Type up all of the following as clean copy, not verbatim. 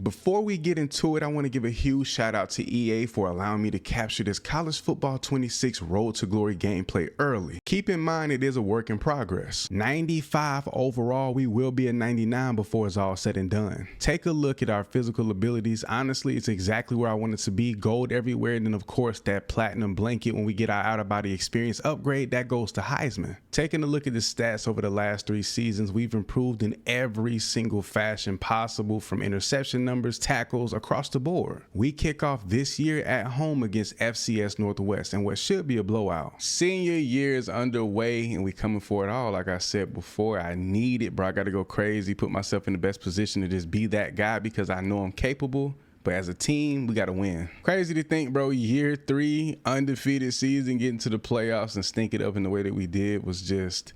Before we get into it, I want to give a huge shout out to EA for allowing me to capture this College Football 26 Road to Glory gameplay early. Keep in mind it is a work in progress. 95 overall, we will be at 99 before it's all said and done. Take a look at our physical abilities. Honestly, it's exactly where I want it to be. Gold everywhere, and then of course that platinum blanket when we get our out-of-body experience upgrade, that goes to Heisman. Taking a look at the stats over the last 3 seasons, we've improved in every single fashion possible, from interception numbers, tackles, across the board. We kick off this year at home against FCS Northwest and what should be a blowout. Senior year is underway and we coming for it all. Like I said before, I need it, bro. I gotta go crazy, put myself in the best position to just be that guy because I know I'm capable. But as a team, we gotta win. Crazy to think, bro, year 3, undefeated season, getting to the playoffs and stink it up in the way that we did was just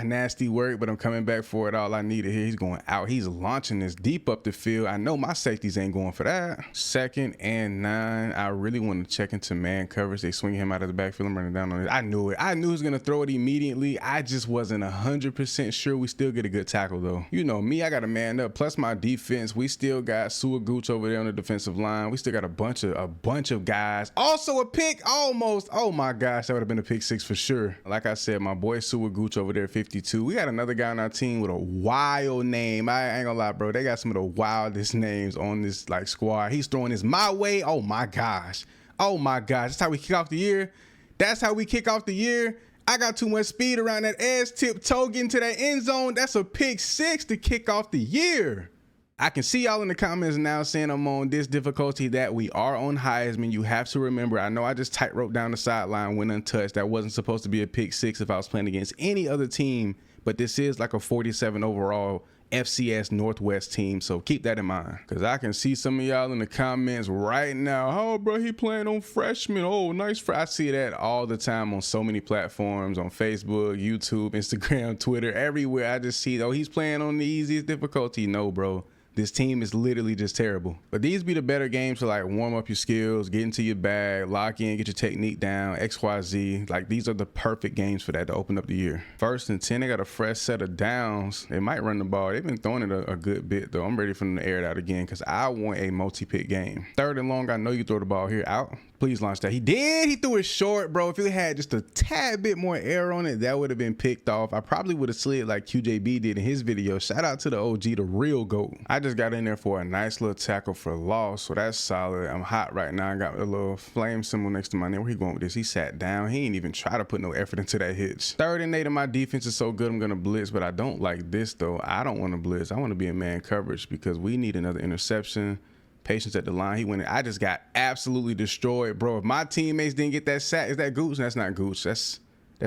nasty work, but I'm coming back for it. All I needed here. He's going out. He's launching this deep up the field. I know my safeties ain't going for that. 2nd and 9. I really want to check into man coverage. They swing him out of the backfield. I'm running down on it. I knew it. I knew he was going to throw it immediately. I just wasn't 100% sure. We still get a good tackle, though. You know me, I got to man up. Plus my defense, we still got Suagooch over there on the defensive line. We still got a bunch of guys. Also a pick, almost. Oh my gosh, that would have been a pick 6 for sure. Like I said, my boy Suagooch over there, 52. We got another guy on our team with a wild name. I ain't gonna lie, bro. They got some of the wildest names on this squad. He's throwing this my way. Oh my gosh. Oh my gosh. That's how we kick off the year. That's how we kick off the year. I got too much speed around that edge, tiptoe, getting to that end zone. That's a pick 6 to kick off the year. I can see y'all in the comments now saying I'm on this difficulty, that we are on Heisman. You have to remember, I know I just tightrope down the sideline, went untouched. That wasn't supposed to be a pick 6 if I was playing against any other team, but this is like a 47 overall FCS Northwest team, so keep that in mind. Because I can see some of y'all in the comments right now, oh bro, he playing on freshman. Oh, nice. I see that all the time on so many platforms, on Facebook, YouTube, Instagram, Twitter, everywhere. I just see, oh, he's playing on the easiest difficulty. No, bro. This team is literally just terrible. But these be the better games to like warm up your skills, get into your bag, lock in, get your technique down, XYZ. Like these are the perfect games for that to open up the year. 1st and 10, they got a fresh set of downs. They might run the ball. They've been throwing it a good bit though. I'm ready for them to air it out again because I want a multi-pick game. 3rd and long, I know you throw the ball here out. Please launch that. He did. He threw it short, bro. If it had just a tad bit more air on it, that would have been picked off. I probably would have slid like QJB did in his video. Shout out to the OG, the real GOAT. I just got in there for a nice little tackle for loss, so that's solid. I'm hot right now. I got a little flame symbol next to my name. Where he going with this? He sat down. He ain't even try to put no effort into that hitch. 3rd and 8, and my defense is so good I'm gonna blitz, but I don't like this though. I don't want to blitz. I want to be in man coverage because we need another interception. Patience at the line. He went in. I just got absolutely destroyed, bro. If my teammates didn't get that sack, is that Gooch? That's not Gooch. That's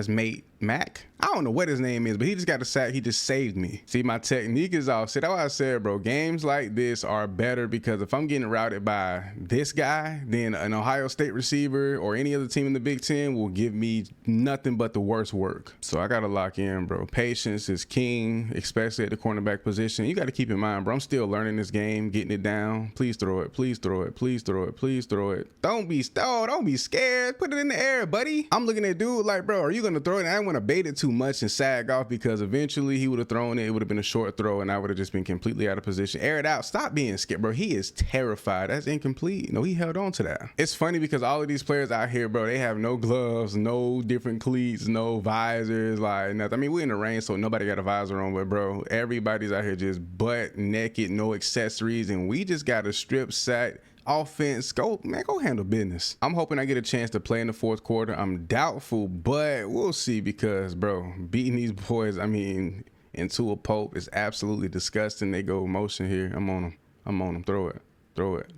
mate Mac. I don't know what his name is, but he just got a sack. He just saved me. See, my technique is off. See, that's why I said, bro, games like this are better because if I'm getting routed by this guy, then an Ohio State receiver or any other team in the Big Ten will give me nothing but the worst work. So I got to lock in, bro. Patience is king, especially at the cornerback position. You got to keep in mind, bro, I'm still learning this game, getting it down. Please throw it. Please throw it. Please throw it. Please throw it. Don't be scared. Put it in the air, buddy. I'm looking at dude like, bro, are you going to throw it? I don't want to bait it too much and sag off because eventually he would have thrown it. It would have been a short throw and I would have just been completely out of position. Air it out. Stop being scared, bro. He is terrified. That's incomplete. No, he held on to that. It's funny because all of these players out here, bro, they have no gloves, no different cleats, no visors, like nothing. I mean, we're in the rain, so nobody got a visor on, but bro, everybody's out here just butt naked, no accessories, and we just got a strip sack. Offense, go handle business. I'm hoping I get a chance to play in the 4th quarter. I'm doubtful, but we'll see because, bro, beating these boys, I mean, into a Pope is absolutely disgusting. They go motion here. I'm on him. Throw it.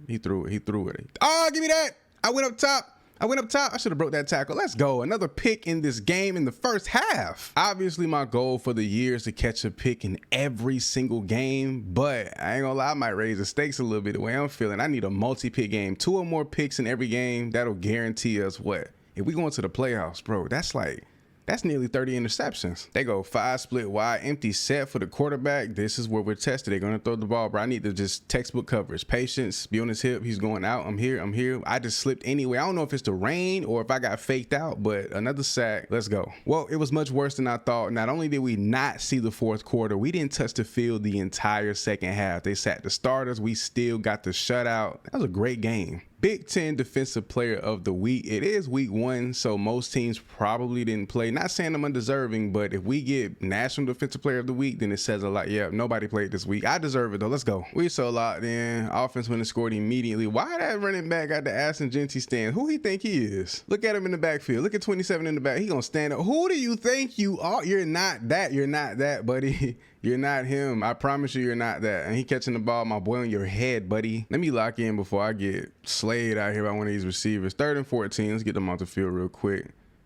He threw it. Oh, give me that. I went up top. I should have broke that tackle. Let's go. Another pick in this game in the 1st half. Obviously, my goal for the year is to catch a pick in every single game, but I ain't gonna lie, I might raise the stakes a little bit the way I'm feeling. I need a multi-pick game. 2 or more picks in every game. That'll guarantee us what? If we go into the playoffs, bro, that's like That's nearly 30 interceptions. They go 5 split wide, empty set for the quarterback. This is where we're tested. They're going to throw the ball, bro. I need to just textbook coverage. Patience, be on his hip. He's going out. I'm here. I'm here. I just slipped anyway. I don't know if it's the rain or if I got faked out, but another sack. Let's go. Well, it was much worse than I thought. Not only did we not see the fourth quarter, we didn't touch the field the entire second half. They sat the starters. We still got the shutout. That was a great game. Big Ten Defensive Player of the Week. It is week 1, so most teams probably didn't play. Not saying I'm undeserving, but if we get National Defensive Player of the Week, then it says a lot. Yeah, nobody played this week. I deserve it, though. Let's go. We so locked in. Offense went and scored immediately. Why that running back got the Aston Genty stand? Who he think he is? Look at him in the backfield. Look at 27 in the back. He gonna stand up. Who do you think you are? You're not that. You're not that, buddy. You're not him. I promise you, you're not that. And he catching the ball, my boy, on your head, buddy. Let me lock in before I get slayed out here by one of these receivers. 3rd and 14. Let's get them off the field real quick.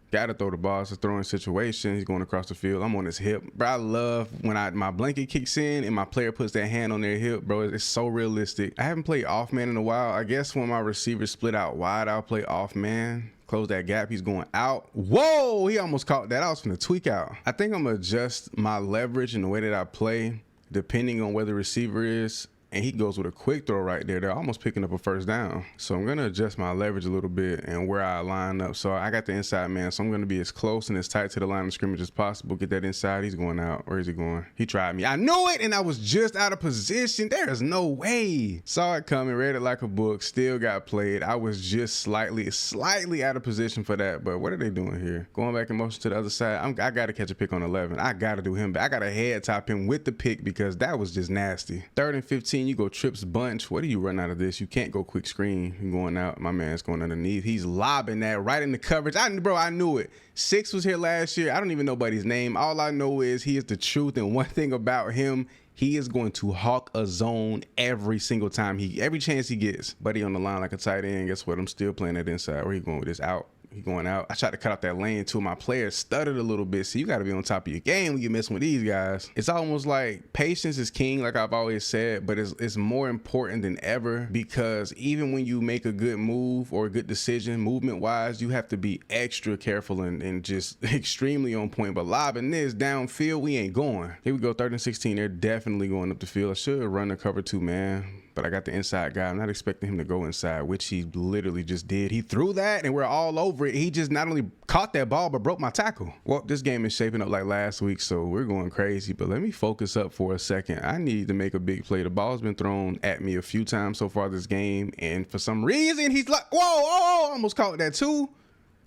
Gotta throw the ball. It's a throwing situation. He's going across the field. I'm on his hip. Bro, I love when my blanket kicks in and my player puts that hand on their hip, bro. It's so realistic. I haven't played off man in a while. I guess when my receivers split out wide, I'll play off man. Close that gap. He's going out. Whoa, he almost caught that. I was finna tweak out. I think I'm gonna adjust my leverage and the way that I play depending on where the receiver is. And he goes with a quick throw right there. They're almost picking up a first down. So I'm going to adjust my leverage a little bit and where I line up. So I got the inside man. So I'm going to be as close and as tight to the line of scrimmage as possible. Get that inside. He's going out. Where is he going? He tried me. I knew it, and I was just out of position. There is no way. Saw it coming, read it like a book, still got played. I was just slightly out of position for that. But what are they doing here? Going back in motion to the other side. I got to catch a pick on 11. I got to do him. But I got to head top him with the pick because that was just nasty. 3rd and 15. You go trips bunch. What do you run out of this? You can't go quick screen. You're going out. My man's going underneath. He's lobbing that right in the coverage. Bro, I knew it. 6 was here last year. I don't even know nobody's name. All I know is he is the truth. And one thing about him, he is going to hawk a zone every single time every chance he gets. Buddy on the line like a tight end. Guess what? I'm still playing that inside. Where he going with this? Out. He going out. I tried to cut out that lane too. My players stuttered a little bit. So you got to be on top of your game when you're messing with these guys. It's almost like patience is king, like I've always said, but it's more important than ever because even when you make a good move or a good decision, movement wise, you have to be extra careful and just extremely on point. But lobbing this downfield, we ain't going. Here we go, 3rd and 16. They're definitely going up the field. I should run the cover 2, man. But I got the inside guy. I'm not expecting him to go inside, which he literally just did. He threw that and we're all over it. He just not only caught that ball, but broke my tackle. Well, this game is shaping up like last week, so we're going crazy. But let me focus up for a second. I need to make a big play. The ball's been thrown at me a few times so far this game. And for some reason, he's like, whoa, almost caught that too.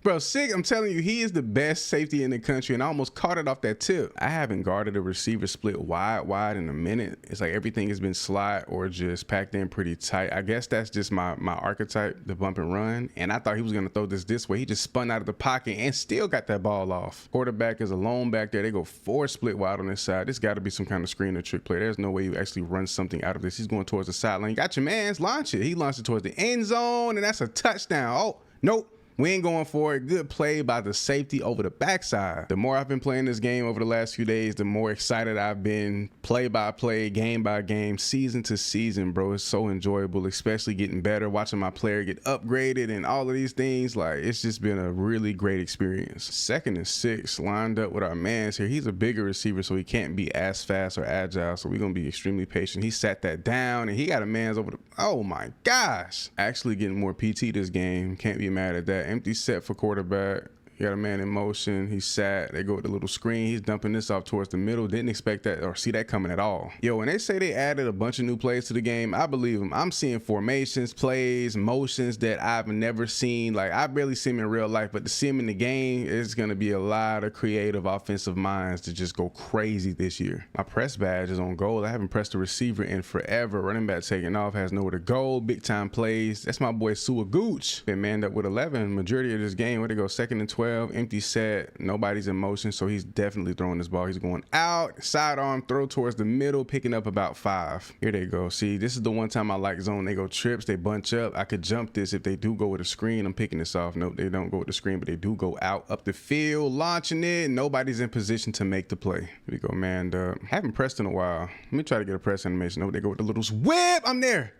Bro, sick, I'm telling you, he is the best safety in the country, and I almost caught it off that tip. I haven't guarded a receiver split wide in a minute. It's like everything has been slide or just packed in pretty tight. I guess that's just my archetype, the bump and run, and I thought he was going to throw this way. He just spun out of the pocket and still got that ball off. Quarterback is alone back there. They go 4 split wide on this side. This got to be some kind of screen or trick play. There's no way you actually run something out of this. He's going towards the sideline. You got your man's launch it. He launched it towards the end zone, and that's a touchdown. Oh, nope. We ain't going for it. Good play by the safety over the backside. The more I've been playing this game over the last few days, the more excited I've been play by play, game by game, season to season, bro. It's so enjoyable, especially getting better, watching my player get upgraded and all of these things. Like, it's just been a really great experience. 2nd and 6, lined up with our mans here. He's a bigger receiver, so he can't be as fast or agile, so we're going to be extremely patient. He sat that down, and he got a man's over the... Oh, my gosh. Actually getting more PT this game. Can't be mad at that. Empty set for quarterback. You got a man in motion. He's sat. They go with the little screen. He's dumping this off towards the middle. Didn't expect that or see that coming at all. Yo, when they say they added a bunch of new plays to the game, I believe them. I'm seeing formations, plays, motions that I've never seen. Like, I barely see them in real life, but to see them in the game, it's going to be a lot of creative offensive minds to just go crazy this year. My press badge is on goal. I haven't pressed a receiver in forever. Running back taking off, has nowhere to go. Big time plays. That's my boy Sua Gooch. Been manned up with 11. Majority of this game, where they go 2nd and 12. Empty set, nobody's in motion, so he's definitely throwing this ball. He's going out, sidearm throw towards the middle, picking up about 5. Here they go. See, this is the one time I like zone. They go trips, they bunch up. I could jump this if they do go with a screen. I'm picking this off. Nope, they don't go with the screen, but they do go out up the field, launching it. Nobody's in position to make the play. Here we go, manned up. Haven't pressed in a while. Let me try to get a press animation. Nope, they go with the little whip. I'm there.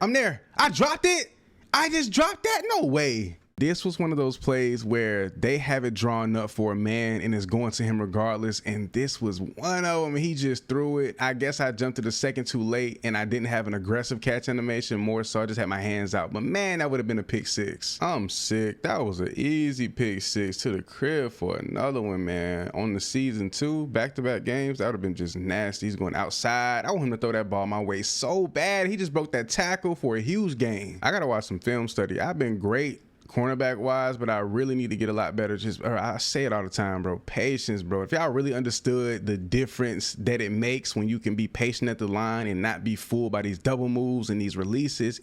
I dropped it. I just dropped that. No way. This was one of those plays where they have it drawn up for a man and it's going to him regardless. And this was one of them. He just threw it. I guess I jumped to the second too late and I didn't have an aggressive catch animation, more so I just had my hands out. But man, that would have been a pick six. I'm sick. That was an easy pick six to the crib for another one, man. On the season 2, back-to-back games, that would have been just nasty. He's going outside. I want him to throw that ball my way so bad. He just broke that tackle for a huge gain. I got to watch some film study. I've been great cornerback wise, but I really need to get a lot better. I say it all the time, bro. Patience, bro. If y'all really understood the difference that it makes when you can be patient at the line and not be fooled by these double moves and these releases,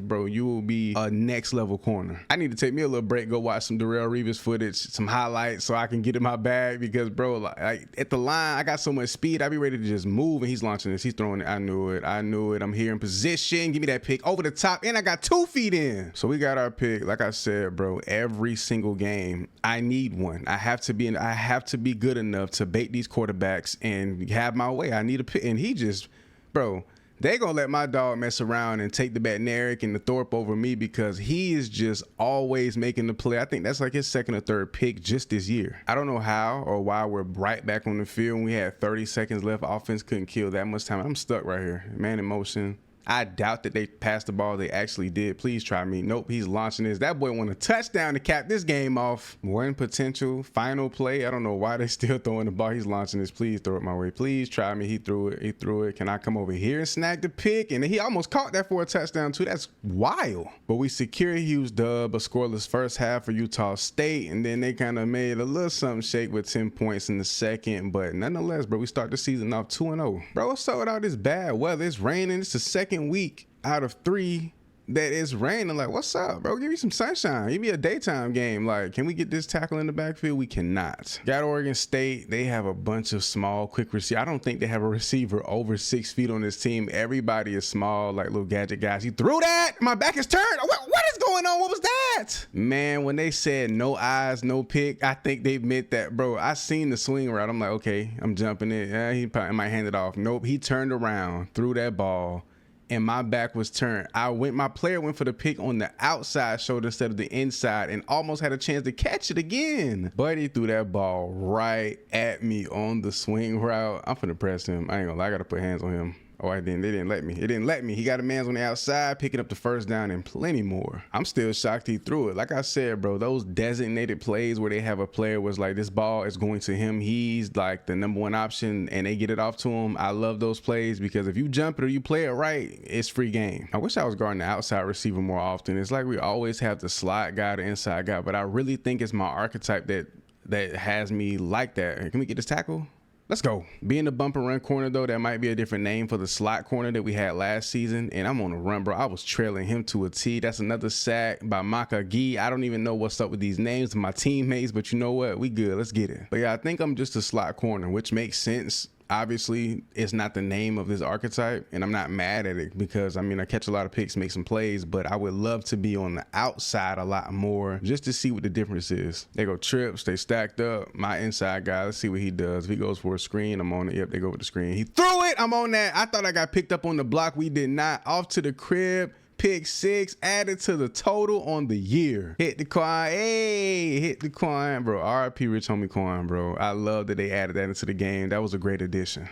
bro, you will be a next level corner. I need to take me a little break, go watch some Darrelle Revis footage, some highlights so I can get in my bag because, bro, like at the line, I got so much speed, I be ready to just move and he's launching this. He's throwing it. I knew it. I'm here in position. Give me that pick over the top and I got 2 feet in. So we got our pick. Like I said, bro, every single game I need one. I have to be good enough to bait these quarterbacks and have my way. I need a pick. And he just, bro, they gonna let my dog mess around and take the Batneric and the Thorpe over me because he is just always making the play. I think that's like his second or third pick just this year. I don't know how or why we're right back on the field when we had 30 seconds left. Offense couldn't kill that much time. I'm stuck right here. Man in motion. I doubt that they passed the ball. They actually did. Please try me. Nope, he's launching this. That boy won a touchdown to cap this game off. One potential final play. I don't know why they're still throwing the ball. He's launching this. Please throw it my way. Please try me. He threw it. He threw it. Can I come over here and snag the pick? And he almost caught that for a touchdown too. That's wild. But we secure a huge dub, a scoreless first half for Utah State. And then they kind of made a little something shake with 10 points in the second. But nonetheless, bro, we start the season off 2-0. Bro, what's up with all this bad weather? It's raining. It's the second week out of 3 that it's raining. Like, what's up, bro? Give me some sunshine. Give me a daytime game. Like, can we get this tackle in the backfield? We cannot. Got Oregon State. They have a bunch of small, quick receivers. I don't think they have a receiver over 6 feet on this team. Everybody is small, like little gadget guys. He threw that. My back is turned. What is going on? What was that? Man, when they said no eyes, no pick, I think they meant that, bro. I seen the swing route. I'm like, okay, I'm jumping it. Yeah, he probably might hand it off. Nope. He turned around, threw that ball, and my back was turned. My player went for the pick on the outside shoulder instead of the inside and almost had a chance to catch it again. But he threw that ball right at me on the swing route. I'm finna press him. I ain't gonna lie, I gotta put hands on him. Oh, I didn't. They didn't let me. It didn't let me. He got a man's on the outside, picking up the first down and plenty more. I'm still shocked he threw it. Like I said, bro, those designated plays where they have a player was like, this ball is going to him. He's like the number 1 option and they get it off to him. I love those plays because if you jump it or you play it right, it's free game. I wish I was guarding the outside receiver more often. It's like we always have the slot guy, the inside guy, but I really think it's my archetype that has me like that. Can we get this tackle? Let's go. Being the bumper run corner, though, that might be a different name for the slot corner that we had last season. And I'm on a run, bro. I was trailing him to a T. That's another sack by Maka Gee. I don't even know what's up with these names of my teammates, but you know what? We good. Let's get it. But yeah, I think I'm just a slot corner, which makes sense. Obviously, it's not the name of this archetype, and I'm not mad at it because, I mean, I catch a lot of picks, make some plays, but I would love to be on the outside a lot more just to see what the difference is. They go trips, they stacked up. My inside guy, let's see what he does. If he goes for a screen, I'm on it. Yep, they go with the screen. He threw it. I'm on that. I thought I got picked up on the block. We did not. Off to the crib. Pick 6 added to the total on the year. Hit the coin. Hey, hit the coin, bro. RIP Rich Homie Coin, bro. I love that they added that into the game. That was a great addition.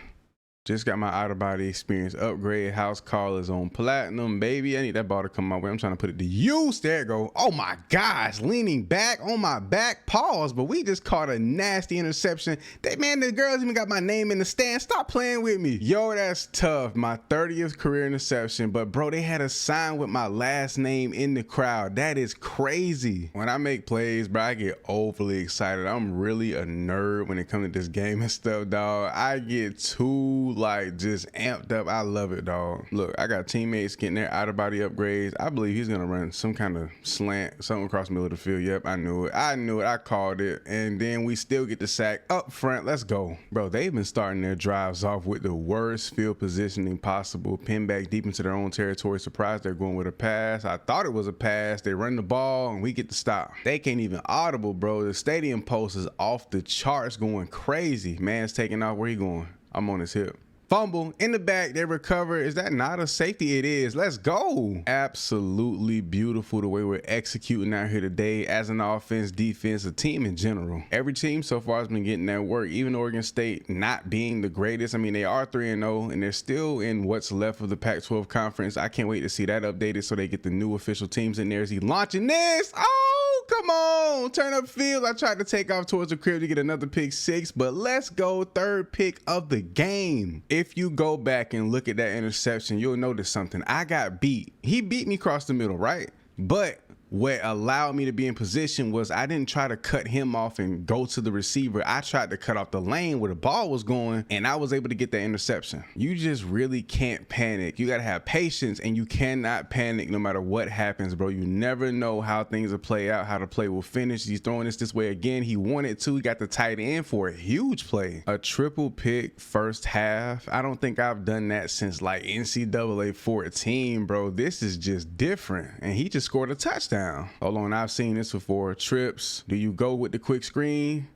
Just got my out-of-body experience upgrade. House call is on platinum, baby. I need that ball to come my way. I'm trying to put it to use. There it go. Oh my gosh, leaning back on my back. Pause, but we just caught a nasty interception. Man, the girls even got my name in the stand. Stop playing with me. Yo, that's tough. My 30th career interception, but bro, they had a sign with my last name in the crowd. That is crazy. When I make plays, bro, I get overly excited. I'm really a nerd when it comes to this game and stuff, dog. I get too like just amped up. I love it, dog. Look, I got teammates getting their out of body upgrades. I believe he's gonna run some kind of slant, something across the middle of the field. Yep, I knew it. I called it. And then we still get the sack up front. Let's go. Bro, they've been starting their drives off with the worst field positioning possible. Pin back deep into their own territory. Surprised they're going with a pass. I thought it was a pass. They run the ball and we get the stop. They can't even audible, bro. The stadium post is off the charts, going crazy. Man's taking off. Where he going? I'm on his hip. Fumble in the back, they recover. Is that not a safety? It is. Let's go. Absolutely beautiful the way we're executing out here today as an offense, defense, a team in general. Every team so far has been getting that work, even Oregon State not being the greatest. I mean, they are 3-0 and they're still in what's left of the Pac-12 conference. I can't wait to see that updated so they get the new official teams in there. Is he launching this? Oh, come on. Turn up field. I tried to take off towards the crib to get another pick 6, but let's go. Third pick of the game. If you go back and look at that interception, you'll notice something. I got beat. He beat me across the middle, right? But what allowed me to be in position was I didn't try to cut him off and go to the receiver. I tried to cut off the lane where the ball was going, and I was able to get that interception. You just really can't panic. You got to have patience, and you cannot panic no matter what happens, bro. You never know how things will play out, how the play will finish. He's throwing this way again. He wanted to. He got the tight end for a huge play. A triple pick first half. I don't think I've done that since like NCAA 14, bro. This is just different, and he just scored a touchdown. Hold on, I've seen this before. Trips. Do you go with the quick screen?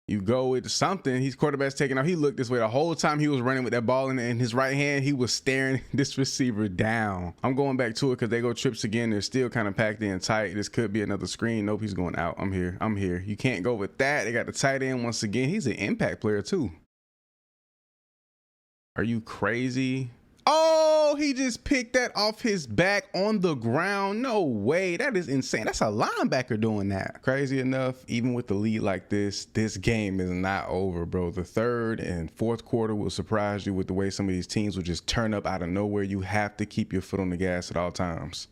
You go with something. He's quarterback's taking off. He looked this way the whole time he was running with that ball in his right hand. He was staring this receiver down. I'm going back to it because they go trips again. They're still kind of packed in tight. This could be another screen. Nope, he's going out. I'm here. I'm here. You can't go with that. They got the tight end once again. He's an impact player too. Are you crazy? Oh, he just picked that off his back on the ground. No way. That is insane. That's a linebacker doing that. Crazy enough, even with the lead like this game is not over, bro. The third and fourth quarter will surprise you with the way some of these teams will just turn up out of nowhere. You have to keep your foot on the gas at all times.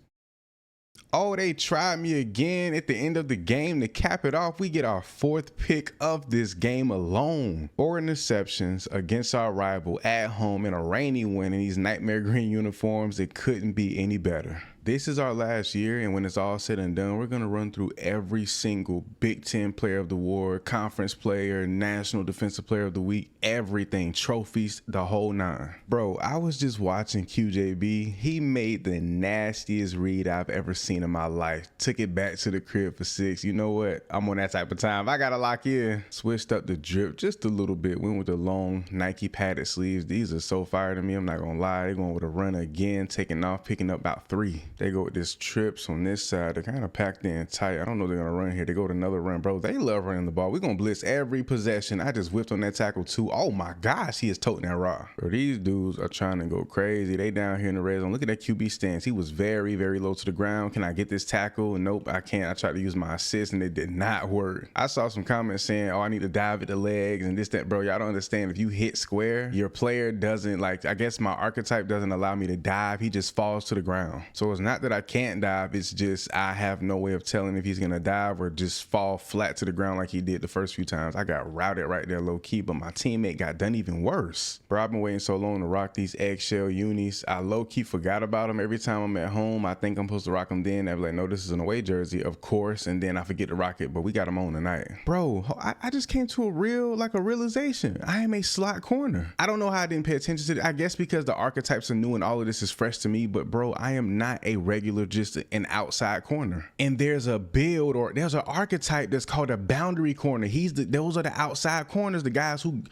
Oh, they tried me again at the end of the game to cap it off. We get our fourth pick of this game alone. 4 interceptions against our rival at home in a rainy win in these nightmare green uniforms. It couldn't be any better. This is our last year, and when it's all said and done, we're going to run through every single Big Ten Player of the War, Conference Player, National Defensive Player of the Week, everything, trophies, the whole nine. Bro, I was just watching QJB. He made the nastiest read I've ever seen in my life. Took it back to the crib for 6. You know what? I'm on that type of time. I got to lock in. Switched up the drip just a little bit. Went with the long Nike padded sleeves. These are so fire to me. I'm not going to lie. They're going with a runner again, taking off, picking up about 3. They go with this trips on this side. They're kind of packed in tight. I don't know if they're going to run here. They go with another run. Bro, they love running the ball. We're going to blitz every possession. I just whipped on that tackle too. Oh my gosh, he is toting that rock. Bro, these dudes are trying to go crazy. They down here in the red zone. Look at that QB stance. He was very, very low to the ground. Can I get this tackle? Nope, I can't. I tried to use my assist and it did not work. I saw some comments saying, oh, I need to dive at the legs and this, that. Bro, y'all don't understand. If you hit square, your player doesn't, like, I guess my archetype doesn't allow me to dive. He just falls to the ground. So it's not that I can't dive, it's just I have no way of telling if he's gonna dive or just fall flat to the ground like he did the first few times. I got routed right there low key, but my teammate got done even worse. Bro, I've been waiting so long to rock these eggshell unis. I low key forgot about them. Every time I'm at home, I think I'm supposed to rock them then. I'm like, no, this is an away jersey, of course, and then I forget to rock it, but we got them on tonight. Bro, I just came to a realization. I am a slot corner. I don't know how I didn't pay attention to it. I guess because the archetypes are new and all of this is fresh to me, but bro, I am not a regular, just an outside corner. And there's a build or there's an archetype that's called a boundary corner. Those are the outside corners, the guys who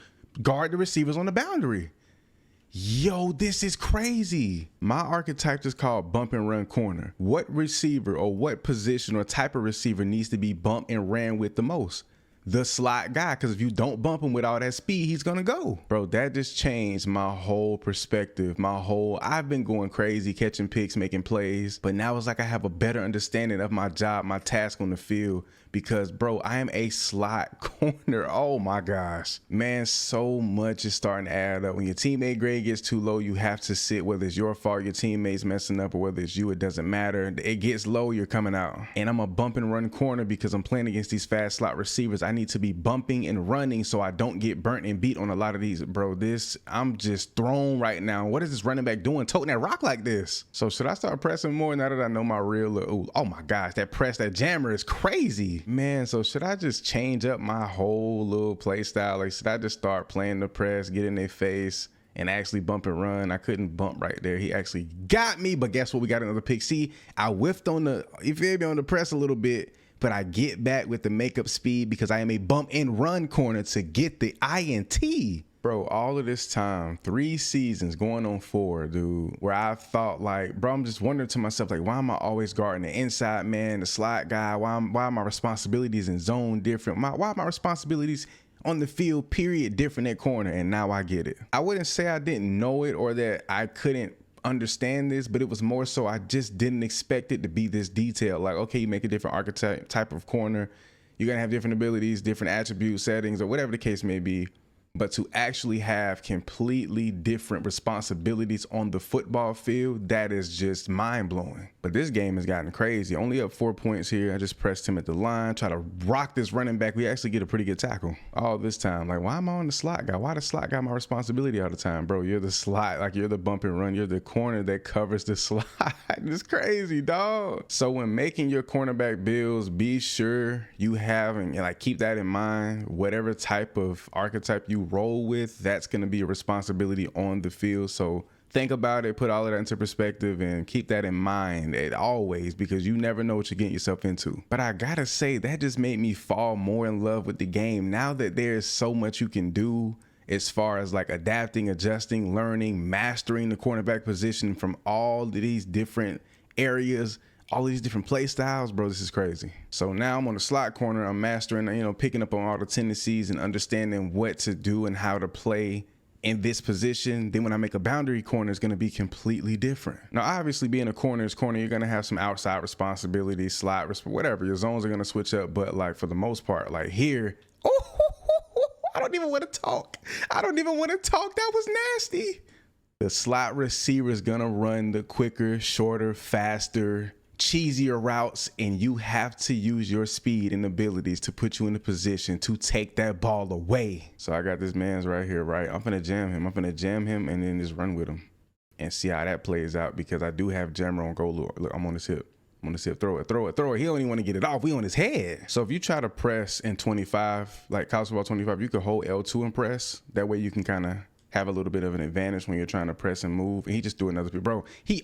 guard the receivers on the boundary. Yo, this is crazy. My archetype is called bump and run corner. What receiver or what position or type of receiver needs to be bumped and ran with the most? The slot guy, because if you don't bump him with all that speed, he's gonna go. Bro, that just changed my whole perspective. I've been going crazy, catching picks, making plays, but now it's like I have a better understanding of my job, my task on the field, because bro, I am a slot corner. Oh my gosh, man, so much is starting to add up. When your teammate grade gets too low, you have to sit, whether it's your fault, your teammates messing up, or whether it's you, it doesn't matter. It gets low, you're coming out. And I'm a bump and run corner because I'm playing against these fast slot receivers. I need to be bumping and running so I don't get burnt and beat on a lot of these. Bro, I'm just thrown right now. What is this running back doing, toting that rock like this? So should I start pressing more now that I know my real, oh my gosh, that jammer is crazy. Man, so should I just change up my whole little play style? Like, should I just start playing the press, get in their face, and actually bump and run? I couldn't bump right there. He actually got me, but guess what? We got another pick. See, I whiffed on the, you feel me, on the press a little bit, but I get back with the makeup speed because I am a bump and run corner to get the INT. Bro, all of this time, 3 seasons going on 4, dude, where I thought like, bro, I'm just wondering to myself, like, why am I always guarding the inside man, the slot guy? Why are my responsibilities in zone different? Why are my responsibilities on the field, period, different at corner? And now I get it. I wouldn't say I didn't know it or that I couldn't understand this, but it was more so I just didn't expect it to be this detailed. Like, okay, you make a different archetype type of corner, you're gonna have different abilities, different attributes, settings, or whatever the case may be. But to actually have completely different responsibilities on the football field, that is just mind-blowing. But this game has gotten crazy. Only up 4 points here. I just pressed him at the line, try to rock this running back. We actually get a pretty good tackle all this time. Like, why am I on the slot guy? Why the slot guy my responsibility all the time? Bro, you're the slot. Like, you're the bump and run. You're the corner that covers the slot. It's crazy, dog. So when making your cornerback builds, be sure you have, and like keep that in mind, whatever type of archetype you roll with, that's going to be a responsibility on the field. So think about it, put all of that into perspective, and keep that in mind always, because you never know what you're getting yourself into. But I gotta say, that just made me fall more in love with the game. Now that there's so much you can do as far as like adapting, adjusting, learning, mastering the cornerback position from all of these different areas, all these different play styles, bro, this is crazy. So now I'm on the slot corner, I'm mastering, picking up on all the tendencies and understanding what to do and how to play in this position. Then when I make a boundary corner, it's going to be completely different. Now, obviously being a corner is corner, you're going to have some outside responsibilities, slot, whatever, your zones are going to switch up. But like for the most part, like here, I don't even want to talk. That was nasty. The slot receiver is going to run the quicker, shorter, faster, cheesier routes, and you have to use your speed and abilities to put you in a position to take that ball away. So I got this man's right here, right? I'm gonna jam him and then just run with him and see how that plays out, because I do have jammer on goal. Look, I'm on his hip. Throw it. He don't even want to get it off. We on his head. So if you try to press in 25, like college football 25, you could hold L2 and press. That way you can kind of have a little bit of an advantage when you're trying to press and move. And he just do another pick. Bro, he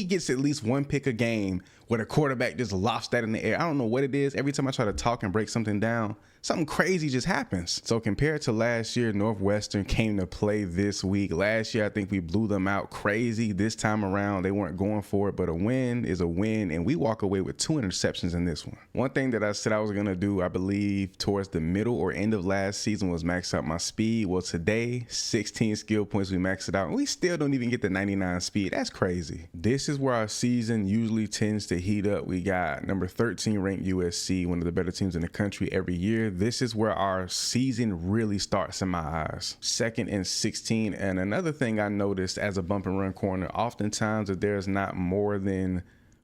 gets at least one pick a game where the quarterback just lofts that in the air. I don't know what it is. Every time I try to talk and break something down, something crazy just happens. So compared to last year, Northwestern came to play this week. Last year, I think we blew them out crazy. This time around, they weren't going for it, but a win is a win. And we walk away with 2 interceptions in this one. One thing that I said I was going to do, I believe towards the middle or end of last season, was max out my speed. Well, today, 16 skill points, we maxed it out. And we still don't even get the 99 speed. That's crazy. This is where our season usually tends to heat up. We got number 13 ranked USC, one of the better teams in the country every year. This is where our season really starts in my eyes. 2nd and 16. And another thing I noticed as a bump and run corner, oftentimes if there's not more than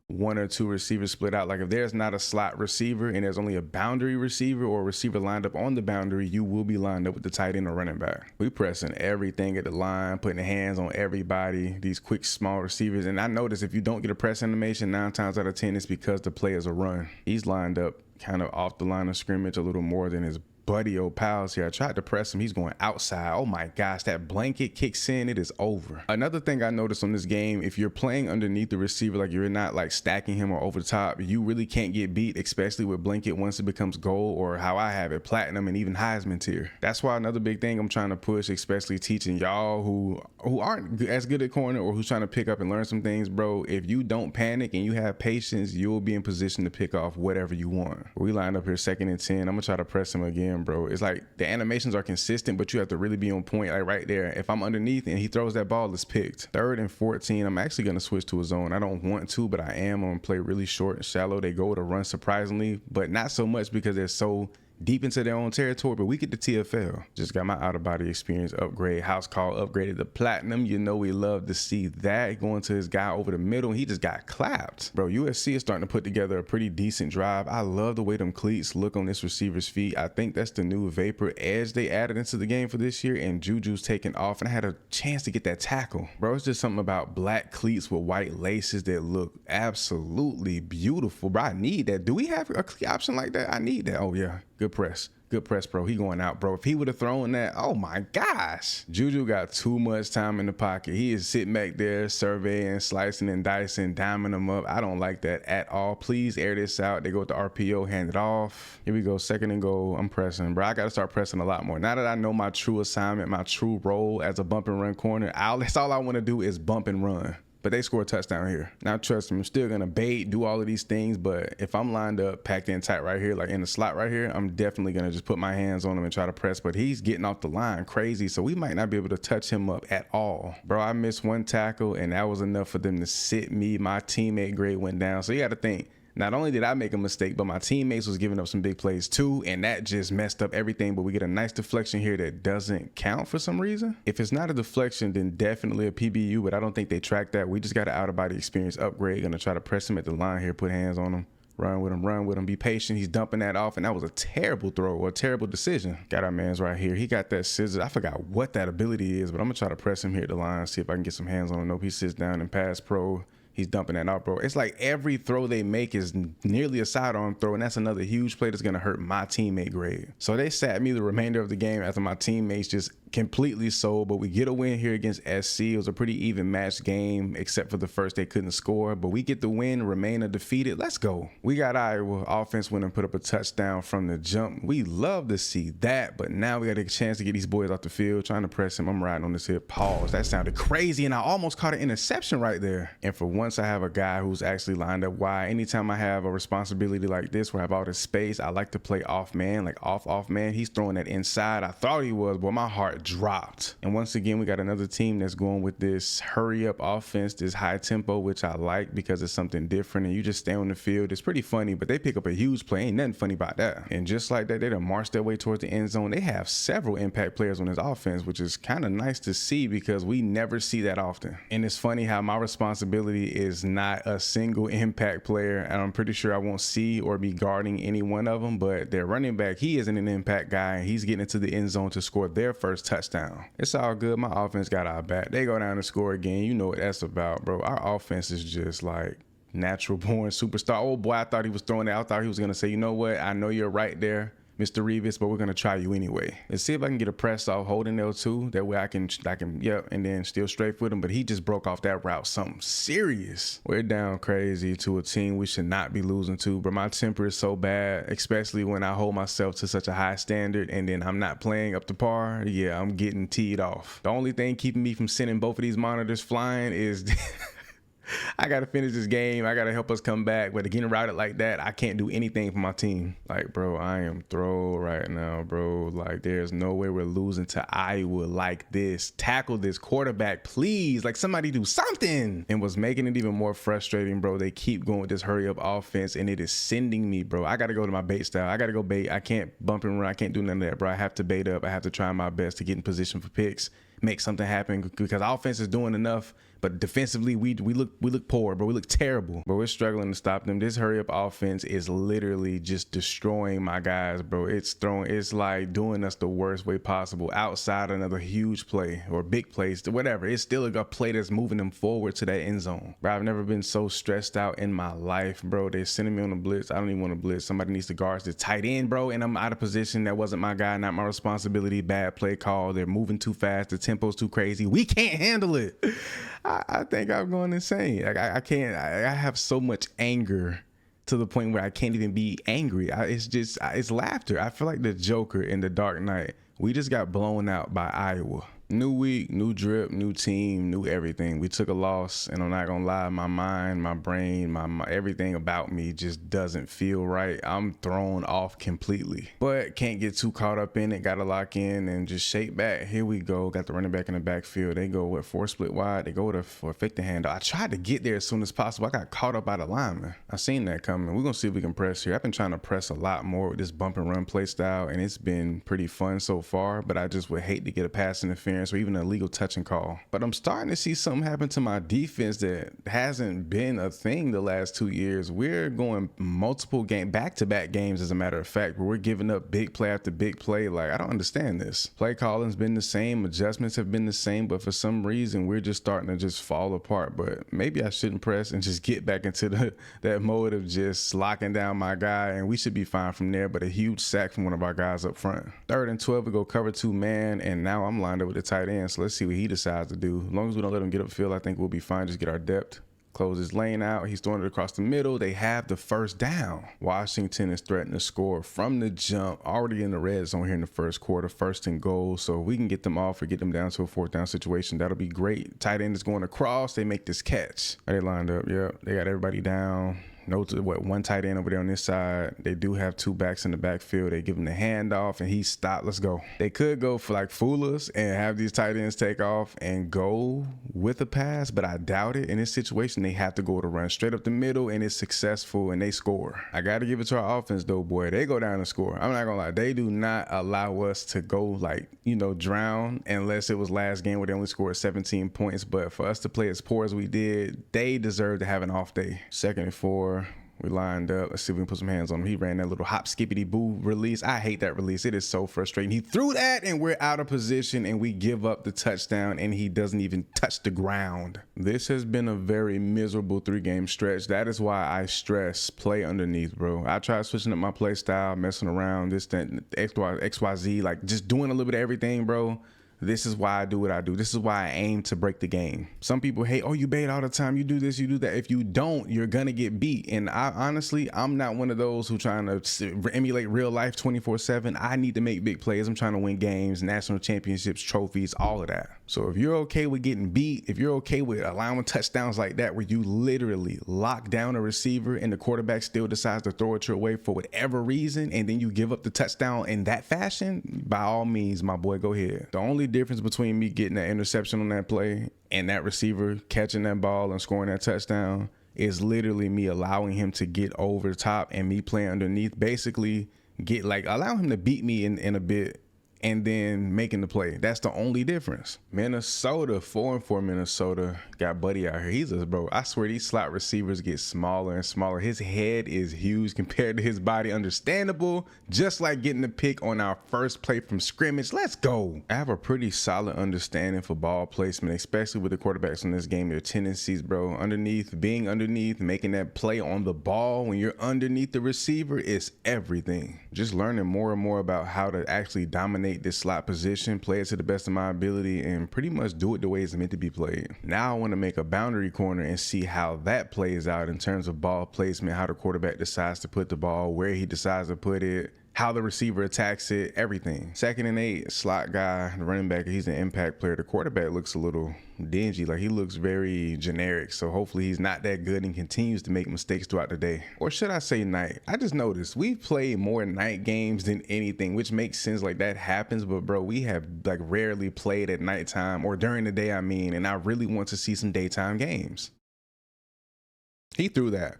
1 or 2 receivers split out, like if there's not a slot receiver and there's only a boundary receiver or a receiver lined up on the boundary, you will be lined up with the tight end or running back. We pressing everything at the line, putting the hands on everybody, these quick small receivers. And I notice if you don't get a press animation, 9 times out of 10 it's because the play is a run. He's lined up kind of off the line of scrimmage a little more than his buddy old pals here. I tried to press him. He's going outside. Oh my gosh, that blanket kicks in. It is over. Another thing I noticed on this game, if you're playing underneath the receiver, like you're not like stacking him or over the top, you really can't get beat, especially with blanket once it becomes gold, or how I have it, platinum and even Heisman tier. That's why another big thing I'm trying to push, especially teaching y'all who aren't as good at corner or who's trying to pick up and learn some things, bro. If you don't panic and you have patience, you'll be in position to pick off whatever you want. We lined up here 2nd and 10. I'm gonna try to press him again, bro. It's like the animations are consistent, but you have to really be on point, like right there. If I'm underneath and he throws that ball, it's picked. 3rd and 14. I'm actually going to switch to a zone. I don't want to, but I am. I'm going to play really short and shallow. They go to run surprisingly, but not so much because they're so deep into their own territory. But we get the TFL. Just got my out of body experience upgrade. House call upgraded to platinum. You know we love to see that. Going to his guy over the middle, he just got clapped. Bro, USC is starting to put together a pretty decent drive. I love the way them cleats look on this receiver's feet. I think that's the new Vapor Edge they added into the game for this year, and Juju's taking off, and I had a chance to get that tackle. Bro, it's just something about black cleats with white laces that look absolutely beautiful. Bro, I need that. Do we have a cleat option like that? I need that. Oh yeah. Good press. Good press, bro. He going out, bro. If he would have thrown that, oh my gosh. Juju got too much time in the pocket. He is sitting back there surveying, slicing and dicing, diming them up. I don't like that at all. Please air this out. They go with the RPO, hand it off. Here we go, 2nd and goal. I'm pressing, bro. I got to start pressing a lot more. Now that I know my true assignment, my true role as a bump and run corner, that's all I want to do is bump and run. But they score a touchdown here. Now, trust me, I'm still going to bait, do all of these things. But if I'm lined up, packed in tight right here, like in the slot right here, I'm definitely going to just put my hands on him and try to press. But he's getting off the line crazy, so we might not be able to touch him up at all. Bro, I missed 1 tackle, and that was enough for them to sit me. My teammate grade went down. So you got to think. Not only did I make a mistake, but my teammates was giving up some big plays too, and that just messed up everything. But we get a nice deflection here that doesn't count for some reason. If it's not a deflection, then definitely a PBU, but I don't think they track that. We just got an out-of-body experience upgrade. Gonna try to press him at the line here, put hands on him. Run with him, be patient. He's dumping that off, and that was a terrible throw or a terrible decision. Got our man's right here. He got that scissor. I forgot what that ability is, but I'm gonna try to press him here at the line, see if I can get some hands on him. Nope, he sits down and pass pro. He's dumping that out, bro. It's like every throw they make is nearly a sidearm throw, and that's another huge play that's going to hurt my teammate grade. So they sat me the remainder of the game after my teammates just completely sold, but we get a win here against SC. It was a pretty even matched game, except for the first they couldn't score, but we get the win, remain undefeated. Let's go. We got Iowa. Offense went and put up a touchdown from the jump. We love to see that, but now we got a chance to get these boys off the field, trying to press him. I'm riding on this hip. Pause. That sounded crazy, and I almost caught an interception right there. And for once, I have a guy who's actually lined up wide. Anytime I have a responsibility like this where I have all this space, I like to play off man, like off man. He's throwing that inside. I thought he was, but my heart dropped. And once again, we got another team that's going with this hurry up offense, this high tempo, which I like because it's something different, and you just stay on the field. It's pretty funny, but they pick up a huge play. Ain't nothing funny about that. And just like that, they done marched their way towards the end zone. They have several impact players on this offense, which is kind of nice to see because we never see that often. And it's funny how my responsibility is not a single impact player, and I'm pretty sure I won't see or be guarding any one of them, but their running back, he isn't an impact guy, and he's getting into the end zone to score their first touchdown. It's all good. My offense got our back. They go down and score again. You know what that's about, bro. Our offense is just like natural born superstar. Oh boy, I thought he was throwing it. I thought he was gonna say, you know what, I know you're right there, Mr. Revis, but we're gonna try you anyway. Let's see if I can get a press off holding L2. That way I can, yep, and then still straight with him. But he just broke off that route, something serious. We're down crazy to a team we should not be losing to, but my temper is so bad, especially when I hold myself to such a high standard and then I'm not playing up to par. Yeah, I'm getting teed off. The only thing keeping me from sending both of these monitors flying is I got to finish this game. I got to help us come back. But getting routed like that, I can't do anything for my team. Like, bro, I am throw right now, bro. Like, there's no way we're losing to Iowa like this. Tackle this quarterback, please. Like, somebody do something. And what's making it even more frustrating, bro, they keep going with this hurry up offense, and it is sending me, bro. I got to go to my bait style. I got to go bait. I can't bump and run. I can't do none of that, bro. I have to bait up. I have to try my best to get in position for picks, make something happen, because offense is doing enough, but defensively we look poor, bro. We look terrible, but we're struggling to stop them. This hurry up offense is literally just destroying my guys, bro. It's like doing us the worst way possible. Outside another huge play or big plays, whatever, it's still a play that's moving them forward to that end zone, bro. I've never been so stressed out in my life, bro. They're sending me on a blitz. I don't even want to blitz. Somebody needs to guard the tight end, bro, and I'm out of position. That wasn't my guy, not my responsibility. Bad play call. They're moving too fast. The tempo's too crazy. We can't handle it. I think I'm going insane. Like, I can't. I have so much anger to the point where I can't even be angry. It's laughter. I feel like the Joker in The Dark Knight. We just got blown out by Iowa. New week, new drip, new team, new everything. We took a loss, and I'm not gonna lie, my mind, my brain, my everything about me just doesn't feel right. I'm thrown off completely, but can't get too caught up in it. Gotta lock in and just shake back. Here we go. Got the running back in the backfield. They go with 4 split wide. They go for a fake the handoff. I tried to get there as soon as possible. I got caught up by the lineman. I seen that coming. We're gonna see if we can press here. I've been trying to press a lot more with this bump and run play style, and it's been pretty fun so far, but I just would hate to get a pass interference interference or even an illegal touching call. But I'm starting to see something happen to my defense that hasn't been a thing the last 2 years. We're going multiple back-to-back games, as a matter of fact, where we're giving up big play after big play. Like, I don't understand this. Play calling's been the same, adjustments have been the same, but for some reason we're just starting to just fall apart. But maybe I shouldn't press and just get back into that mode of just locking down my guy, and we should be fine from there. But a huge sack from one of our guys up front. 3rd and 12, we go cover 2 man, and now I'm lined up with the tight end, so let's see what he decides to do. As long as we don't let him get upfield, I think we'll be fine. Just get our depth. Close his lane out. He's throwing it across the middle. They have the first down. Washington is threatening to score from the jump. Already in the red zone here in the first quarter. 1st and goal. So if we can get them off or get them down to a 4th down situation, that'll be great. Tight end is going across. They make this catch. Are they lined up? Yep. They got everybody down. No, one tight end over there on this side. They do have 2 backs in the backfield. They give him the handoff and he stopped. Let's go. They could go for like fool us and have these tight ends take off and go with a pass, but I doubt it. In this situation, they have to go to run straight up the middle, and it's successful and they score. I got to give it to our offense though, boy. They go down and score. I'm not gonna lie. They do not allow us to go like, you know, drown, unless it was last game where they only scored 17 points. But for us to play as poor as we did, they deserve to have an off day. 2nd and 4. We lined up. Let's see if we can put some hands on him. He ran that little hop skippity boo release. I hate that release. It is so frustrating. He threw that and we're out of position and we give up the touchdown and he doesn't even touch the ground. This has been a very miserable 3-game stretch. That is why I stress play underneath, bro. I tried switching up my play style, messing around, this, that, XYZ, like just doing a little bit of everything, bro. This is why I do what I do. This is why I aim to break the game. Some people hate, oh, you bait all the time. You do this, you do that. If you don't, you're going to get beat. And I honestly, I'm not one of those who trying to emulate real life 24/7. I need to make big plays. I'm trying to win games, national championships, trophies, all of that. So if you're okay with getting beat, if you're okay with allowing touchdowns like that, where you literally lock down a receiver and the quarterback still decides to throw it your way for whatever reason, and then you give up the touchdown in that fashion, by all means, my boy, go ahead. The only difference between me getting that interception on that play and that receiver catching that ball and scoring that touchdown is literally me allowing him to get over the top and me playing underneath, basically allow him to beat me in a bit and then making the play. That's the only difference. Minnesota, 4-4 Minnesota, got Buddy out here. He's a bro. I swear these slot receivers get smaller and smaller. His head is huge compared to his body. Understandable. Just like getting the pick on our first play from scrimmage. Let's go. I have a pretty solid understanding for ball placement, especially with the quarterbacks in this game. Their tendencies, bro. Being underneath, making that play on the ball when you're underneath the receiver is everything. Just learning more and more about how to actually dominate this slot position, play it to the best of my ability, and pretty much do it the way it's meant to be played. Now I want to make a boundary corner and see how that plays out in terms of ball placement, how the quarterback decides to put the ball, where he decides to put it, how the receiver attacks it, everything. 2nd and 8, slot guy, the running back, he's an impact player. The quarterback looks a little dingy, like he looks very generic. So hopefully he's not that good and continues to make mistakes throughout the day. Or should I say night? I just noticed we've played more night games than anything, which makes sense. Like that happens, but bro, we have like rarely played at nighttime or during the day, I mean, and I really want to see some daytime games. He threw that.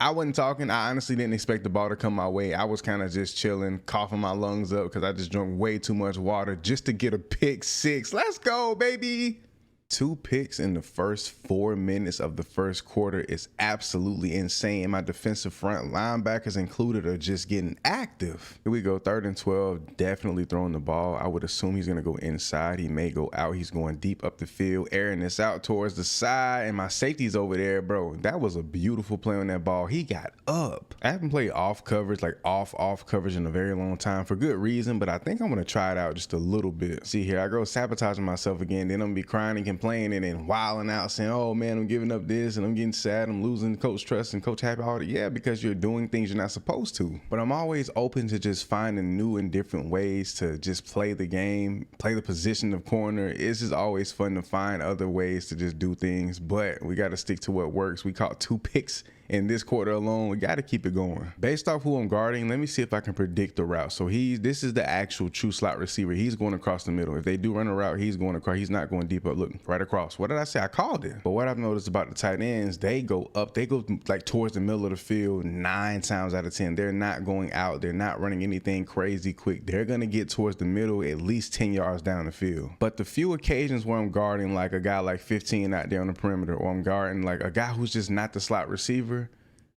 I wasn't talking. I honestly didn't expect the ball to come my way. I was kind of just chilling, coughing my lungs up because I just drank way too much water just to get a pick 6. Let's go, baby. 2 picks in the first 4 minutes of the first quarter is absolutely insane. My defensive front, linebackers included, are just getting active. Here we go, 3rd and 12, definitely throwing the ball. I would assume he's gonna go inside. He may go out. He's going deep up the field, airing this out towards the side, and my safety's over there, bro. That was a beautiful play on that ball. He got up. I haven't played off coverage, like off coverage in a very long time, for good reason, but I think I'm gonna try it out just a little bit. See here, I go sabotaging myself again, then I'm gonna be crying and complaining and then wilding out saying, oh man, I'm giving up this and I'm getting sad, I'm losing coach trust and coach happy, all that. Yeah, because you're doing things you're not supposed to. But I'm always open to just finding new and different ways to just play the game, play the position of corner. It's just always fun to find other ways to just do things, but we got to stick to what works. We caught 2 picks in this quarter alone. We got to keep it going. Based off who I'm guarding, let me see if I can predict the route. So this is the actual true slot receiver. He's going across the middle. If they do run a route, he's going across. He's not going deep up. Look, right across. What did I say? I called it. But what I've noticed about the tight ends, they go up. They go like towards the middle of the field 9 times out of 10. They're not going out. They're not running anything crazy quick. They're going to get towards the middle at least 10 yards down the field. But the few occasions where I'm guarding like a guy like 15 out there on the perimeter, or I'm guarding like a guy who's just not the slot receiver,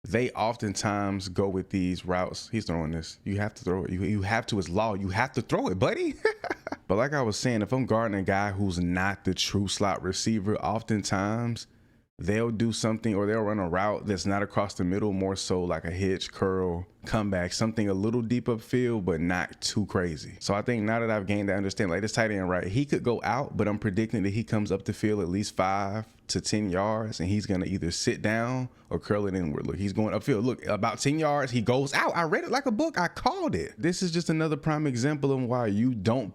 they oftentimes go with these routes. He's throwing this. You have to throw it. You have to. It's law. You have to throw it, buddy. But like I was saying, if I'm guarding a guy who's not the true slot receiver, oftentimes they'll do something, or they'll run a route that's not across the middle, more so like a hitch, curl, comeback, something a little deep upfield, but not too crazy. So I think now that I've gained that understanding, like this tight end, right, he could go out, but I'm predicting that he comes up the field at least 5 to 10 yards, and he's going to either sit down or curl it inward. Look, he's going upfield. Look, about 10 yards, he goes out. I read it like a book. I called it. This is just another prime example of why you don't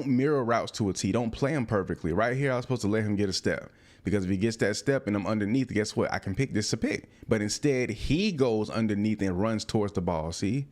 mirror routes to a T. Don't play them perfectly. Right here, I was supposed to let him get a step. Because if he gets that step and I'm underneath, guess what? I can pick this to pick. But instead, he goes underneath and runs towards the ball. See?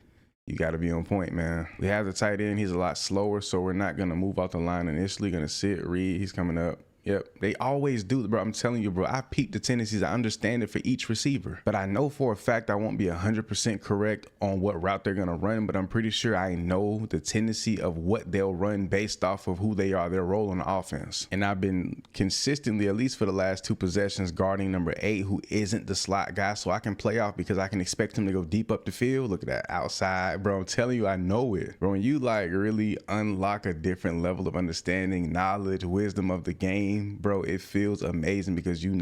You got to be on point, man. We have the tight end. He's a lot slower, so we're not going to move off the line initially. Going to sit, read. He's coming up. Yep, they always do, bro. I'm telling you, bro, I peeped the tendencies. I understand it for each receiver, but I know for a fact I won't be 100% correct on what route they're going to run, but I'm pretty sure I know the tendency of what they'll run based off of who they are, their role on the offense. And I've been consistently, at least for the last 2 possessions, guarding number 8, who isn't the slot guy, so I can play off because I can expect him to go deep up the field. Look at that outside, bro. I'm telling you, I know it. Bro, when you like really unlock a different level of understanding, knowledge, wisdom of the game, bro, it feels amazing because you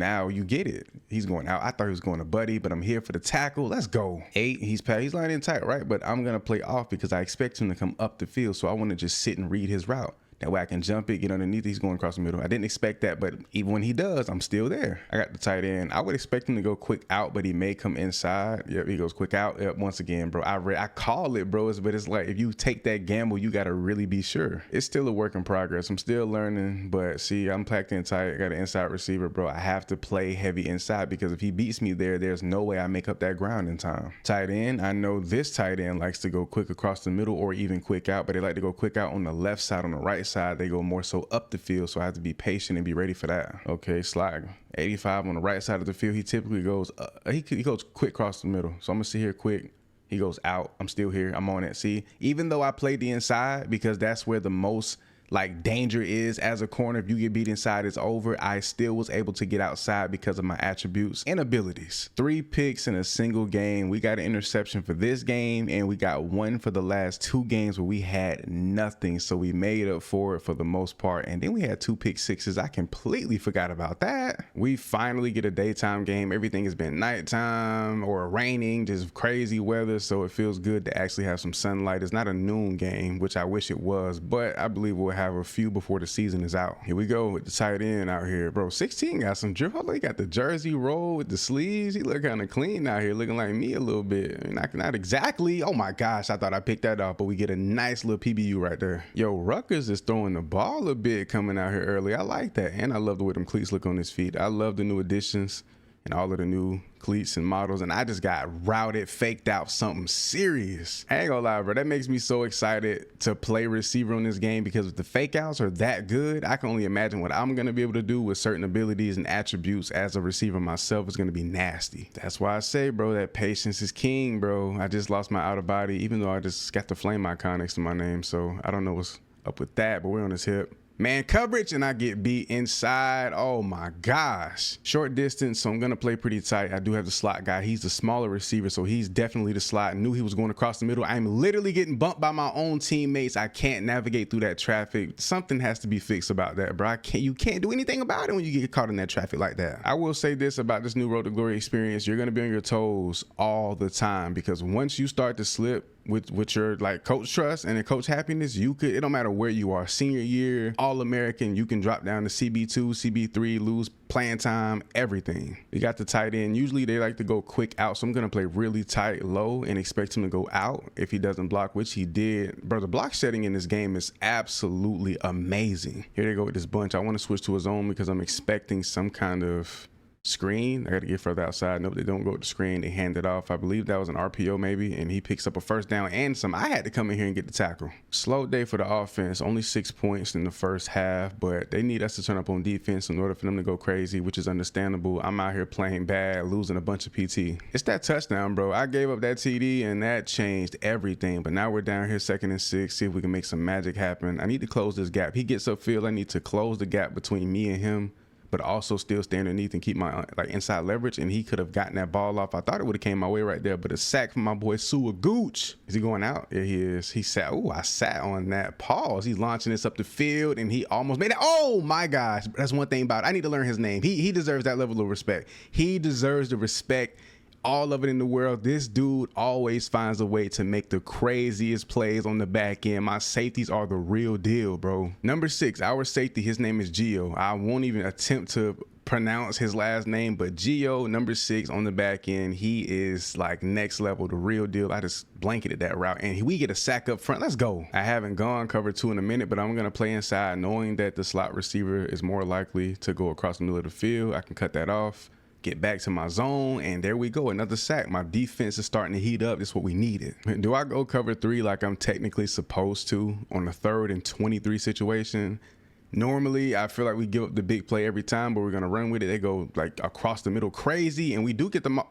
get it. He's going out. I thought he was going to Buddy, but I'm here for the tackle. Let's go. 8, he's lining tight, right? But I'm going to play off because I expect him to come up the field. So I want to just sit and read his route. That way I can jump it, get underneath. He's going across the middle. I didn't expect that, but even when he does, I'm still there. I got the tight end. I would expect him to go quick out, but he may come inside. Yep, he goes quick out. Yep, once again, bro. I call it, bro, but it's like if you take that gamble, you got to really be sure. It's still a work in progress. I'm still learning, but see, I'm packed in tight. I got an inside receiver, bro. I have to play heavy inside because if he beats me there's no way I make up that ground in time. Tight end, I know this tight end likes to go quick across the middle or even quick out, but they like to go quick out on the left side. On the right side, they go more so up the field, so I have to be patient and be ready for that. Okay, slide 85 on the right side of the field. He typically goes he goes quick across the middle, so I'm gonna sit here quick. He goes out. I'm still here. I'm on it. See, even though I played the inside because that's where the most like danger is as a corner. If you get beat inside, it's over. I still was able to get outside because of my attributes and abilities. 3 picks in a single game. We got an interception for this game, and we got 1 for the last 2 games where we had nothing. So we made up for it for the most part. And then we had 2 pick sixes. I completely forgot about that. We finally get a daytime game. Everything has been nighttime or raining, just crazy weather. So it feels good to actually have some sunlight. It's not a noon game, which I wish it was, but I believe we'll have a few before the season is out. Here we go with the tight end out here, bro. 16 got some drip. He got the jersey roll with the sleeves. He look kind of clean out here, looking like me a little bit. Not exactly. Oh my gosh, I thought I picked that off, but we get a nice little PBU right there. Yo, Rutgers is throwing the ball a bit coming out here early. I like that, and I love the way them cleats look on his feet. I love the new additions and all of the new cleats and models, and I just got routed, faked out something serious. I ain't gonna lie, bro, that makes me so excited to play receiver on this game because if the fake outs are that good, I can only imagine what I'm gonna be able to do with certain abilities and attributes as a receiver myself is gonna be nasty. That's why I say, bro, that patience is king, bro. I just lost my outer body, even though I just got the flame icon next to my name, so I don't know what's up with that, but we're on his hip. Man coverage, and I get beat inside. Oh my gosh. Short distance, so I'm going to play pretty tight. I do have the slot guy. He's the smaller receiver, so he's definitely the slot. Knew he was going across the middle. I'm literally getting bumped by my own teammates. I can't navigate through that traffic. Something has to be fixed about that, bro. You can't do anything about it when you get caught in that traffic like that. I will say this about this new Road to Glory experience. You're going to be on your toes all the time because once you start to slip, with your like coach trust and the coach happiness, it don't matter where you are, senior year, All-American, you can drop down to CB2, CB3, lose playing time, everything. We got the tight end. Usually they like to go quick out, so I'm gonna play really tight low and expect him to go out if he doesn't block, which he did. Bro, the block setting in this game is absolutely amazing. Here they go with this bunch. I want to switch to a zone because I'm expecting some kind of Screen, I got to get further outside. Nope, they don't go with the screen. They hand it off. I believe that was an RPO maybe, and he picks up a first down and some. I had to come in here and get the tackle. Slow day for the offense. Only 6 points in the first half, but they need us to turn up on defense in order for them to go crazy, which is understandable. I'm out here playing bad, losing a bunch of PT. It's that touchdown, bro. I gave up that TD, and that changed everything, but now we're down here 2nd and 6. See if we can make some magic happen. I need to close this gap. He gets upfield. I need to close the gap between me and him, but also still stay underneath and keep my inside leverage, and he could have gotten that ball off. I thought it would have came my way right there, but a sack from my boy Sua Gooch. Is he going out? Yeah, he is. He sat. Oh, I sat on that. Pause. He's launching this up the field, and he almost made it. Oh my gosh. That's one thing about it. I need to learn his name. He deserves that level of respect. He deserves the respect. All of it in the world. This dude always finds a way to make the craziest plays on the back end. My safeties are the real deal, bro. Number 6, our safety, his name is Gio. I won't even attempt to pronounce his last name, but Gio, number 6 on the back end, he is like next level, the real deal. I just blanketed that route, and we get a sack up front. Let's go. I haven't gone cover 2 in a minute, but I'm gonna play inside knowing that the slot receiver is more likely to go across the middle of the field. I can cut that off, get back to my zone, and there we go, another sack. My defense is starting to heat up. This is what we needed. Do I go cover 3 like I'm technically supposed to on a 3rd and 23 situation? Normally, I feel like we give up the big play every time, but we're gonna run with it. They go like across the middle crazy, and we do get them.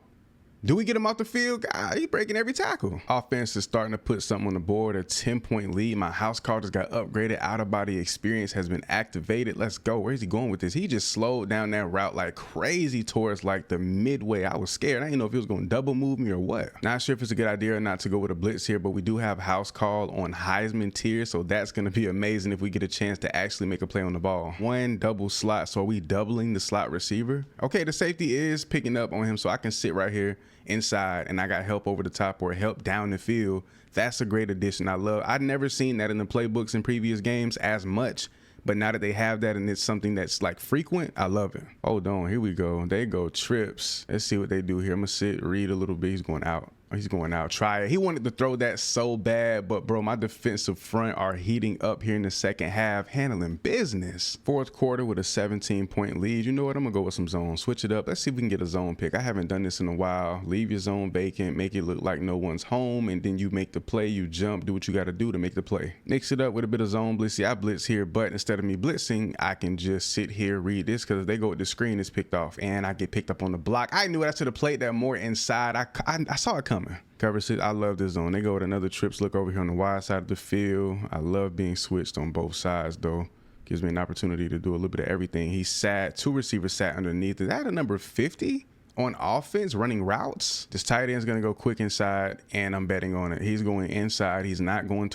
Do we get him off the field? God, he's breaking every tackle. Offense is starting to put something on the board, a 10-point lead. My house call just got upgraded. Out-of-body experience has been activated. Let's go. Where's he going with this? He just slowed down that route like crazy towards like the midway. I was scared. I didn't know if he was going to double move me or what. Not sure if it's a good idea or not to go with a blitz here, but we do have house call on Heisman tier, so that's going to be amazing if we get a chance to actually make a play on the ball. 1 double slot, so are we doubling the slot receiver? Okay, the safety is picking up on him, so I can sit right here inside, and I got help over the top or help down the field. That's a great addition. I've never seen that in the playbooks in previous games as much, but now that they have that and it's something that's like frequent, I love it. Hold on, here we go. They go trips. Let's see what they do here. I'm gonna sit, read a little bit. He's going out. He's going out. Try it. He wanted to throw that so bad, but bro, my defensive front are heating up here in the second half, handling business. 4th quarter with a 17-point lead. You know what? I'm gonna go with some zone. Switch it up. Let's see if we can get a zone pick. I haven't done this in a while. Leave your zone vacant, make it look like no one's home, and then you make the play. You jump, do what you got to do to make the play. Mix it up with a bit of zone blitz. See, I blitz here, but instead of me blitzing, I can just sit here, read this, because if they go with the screen, it's picked off, and I get picked up on the block. I knew I should have played that more inside. I saw it coming. Cover 6, I love this zone. They go with another trips look over here on the wide side of the field. I love being switched on both sides though. Gives me an opportunity to do a little bit of everything. He sat, 2 receivers sat underneath. Is that a number 50? On offense, running routes? This tight end's gonna go quick inside, and I'm betting on it. He's going inside. He's not going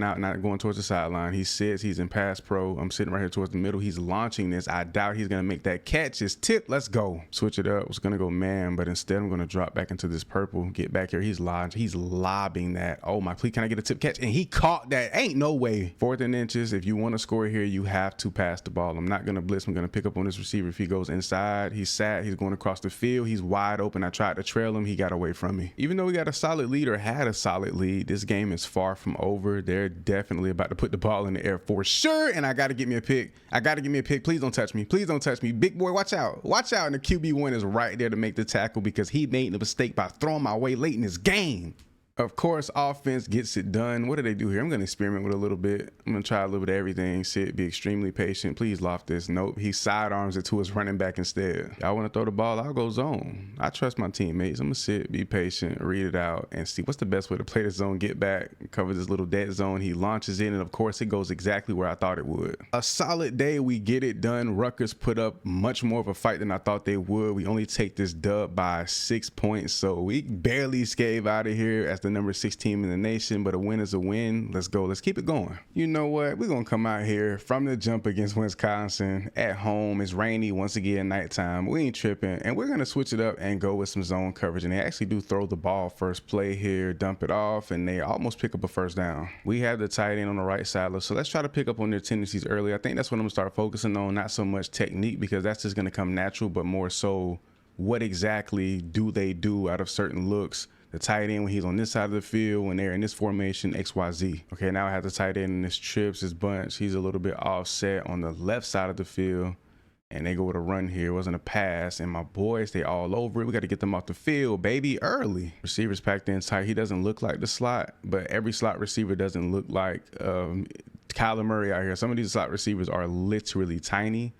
out, not going towards the sideline. He sits, he's in pass pro. I'm sitting right here towards the middle. He's launching this. I doubt he's gonna make that catch. His tip, let's go. Switch it up. I was gonna go man, but instead I'm gonna drop back into this purple. Get back here. He's lobbing that. Oh my, please, can I get a tip catch? And he caught that. Ain't no way. 4th and inches. If you want to score here, you have to pass the ball. I'm not gonna blitz. I'm gonna pick up on this receiver. If he goes inside, he's sat, he's going across the field, he's wide open. I tried to trail him, he got away from me. Even though we got a solid lead, or had a solid lead, this game is far from over. They're definitely about to put the ball in the air for sure, and I gotta get me a pick. Please don't touch me. Please don't touch me. Big boy, watch out. Watch out. And the QB1 is right there to make the tackle because he made the mistake by throwing my way late in this game. Of course, offense gets it done. What do they do here? I'm going to experiment with a little bit. I'm going to try a little bit of everything. Sit, be extremely patient. Please loft this. Nope. He sidearms it to his running back instead. Y'all want to throw the ball? I'll go zone. I trust my teammates. I'm going to sit, be patient, read it out, and see what's the best way to play the zone, get back, cover this little dead zone. He launches in, and of course, it goes exactly where I thought it would. A solid day. We get it done. Rutgers put up much more of a fight than I thought they would. We only take this dub by 6 points, so we barely scave out of here as the number 6 team in the nation, but a win is a win. Let's go. Let's keep it going. You know what? We're going to come out here from the jump against Wisconsin at home. It's rainy once again, nighttime. We ain't tripping, and we're going to switch it up and go with some zone coverage, and they actually do throw the ball first play here, dump it off, and they almost pick up a first down. We have the tight end on the right side, so let's try to pick up on their tendencies early. I think that's what I'm going to start focusing on, not so much technique, because that's just going to come natural, but more so what exactly do they do out of certain looks. The tight end when he's on this side of the field, when they're in this formation, XYZ. Okay, now I have the tight end in this trips, his bunch. He's a little bit offset on the left side of the field. And they go with a run here. It wasn't a pass. And my boys, they all over it. We got to get them off the field, baby, early. Receivers packed in tight. He doesn't look like the slot, but every slot receiver doesn't look like Kyler Murray out here. Some of these slot receivers are literally tiny.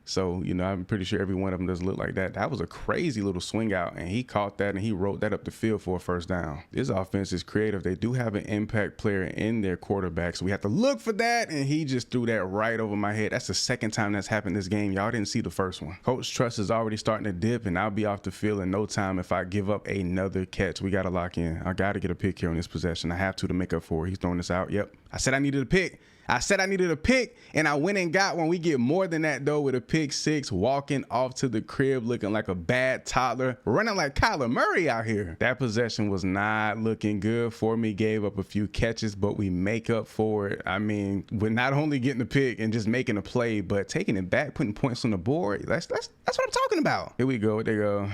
So, you know, I'm pretty sure every one of them doesn't look like that. That was a crazy little swing out, and he caught that, and he wrote that up the field for a first down. This offense is creative. They do have an impact player in their quarterback, so we have to look for that, and he just threw that right over my head. That's the second time that's happened this game. Y'all didn't see the first one. Coach Trust is already starting to dip, and I'll be off the field in no time if I give up another catch. We got to lock in. I got to get a pick here on this possession. I have to make up for it. He's throwing this out. Yep. I said I needed a pick. I said I needed a pick, and I went and got one. We get more than that, though, with a pick six, walking off to the crib looking like a bad toddler, running like Kyler Murray out here. That possession was not looking good for me. Gave up a few catches, but we make up for it. I mean, we're not only getting the pick and just making a play, but taking it back, putting points on the board. That's what I'm talking about. Here we go. They go.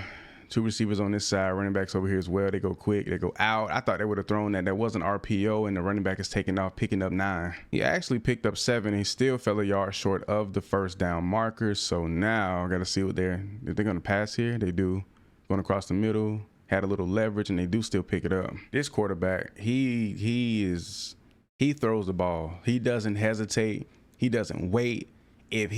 Two receivers on this side, running backs over here as well. They go quick, they go out. I thought they would have thrown that. That wasn't RPO, and the running back is taking off, picking up 9. He actually picked up 7, and he still fell a yard short of the first down markers. So now I got to see what they're going to pass here. They do. Going across the middle, had a little leverage, and they do still pick it up. This quarterback, he throws the ball. He doesn't hesitate. He doesn't wait. If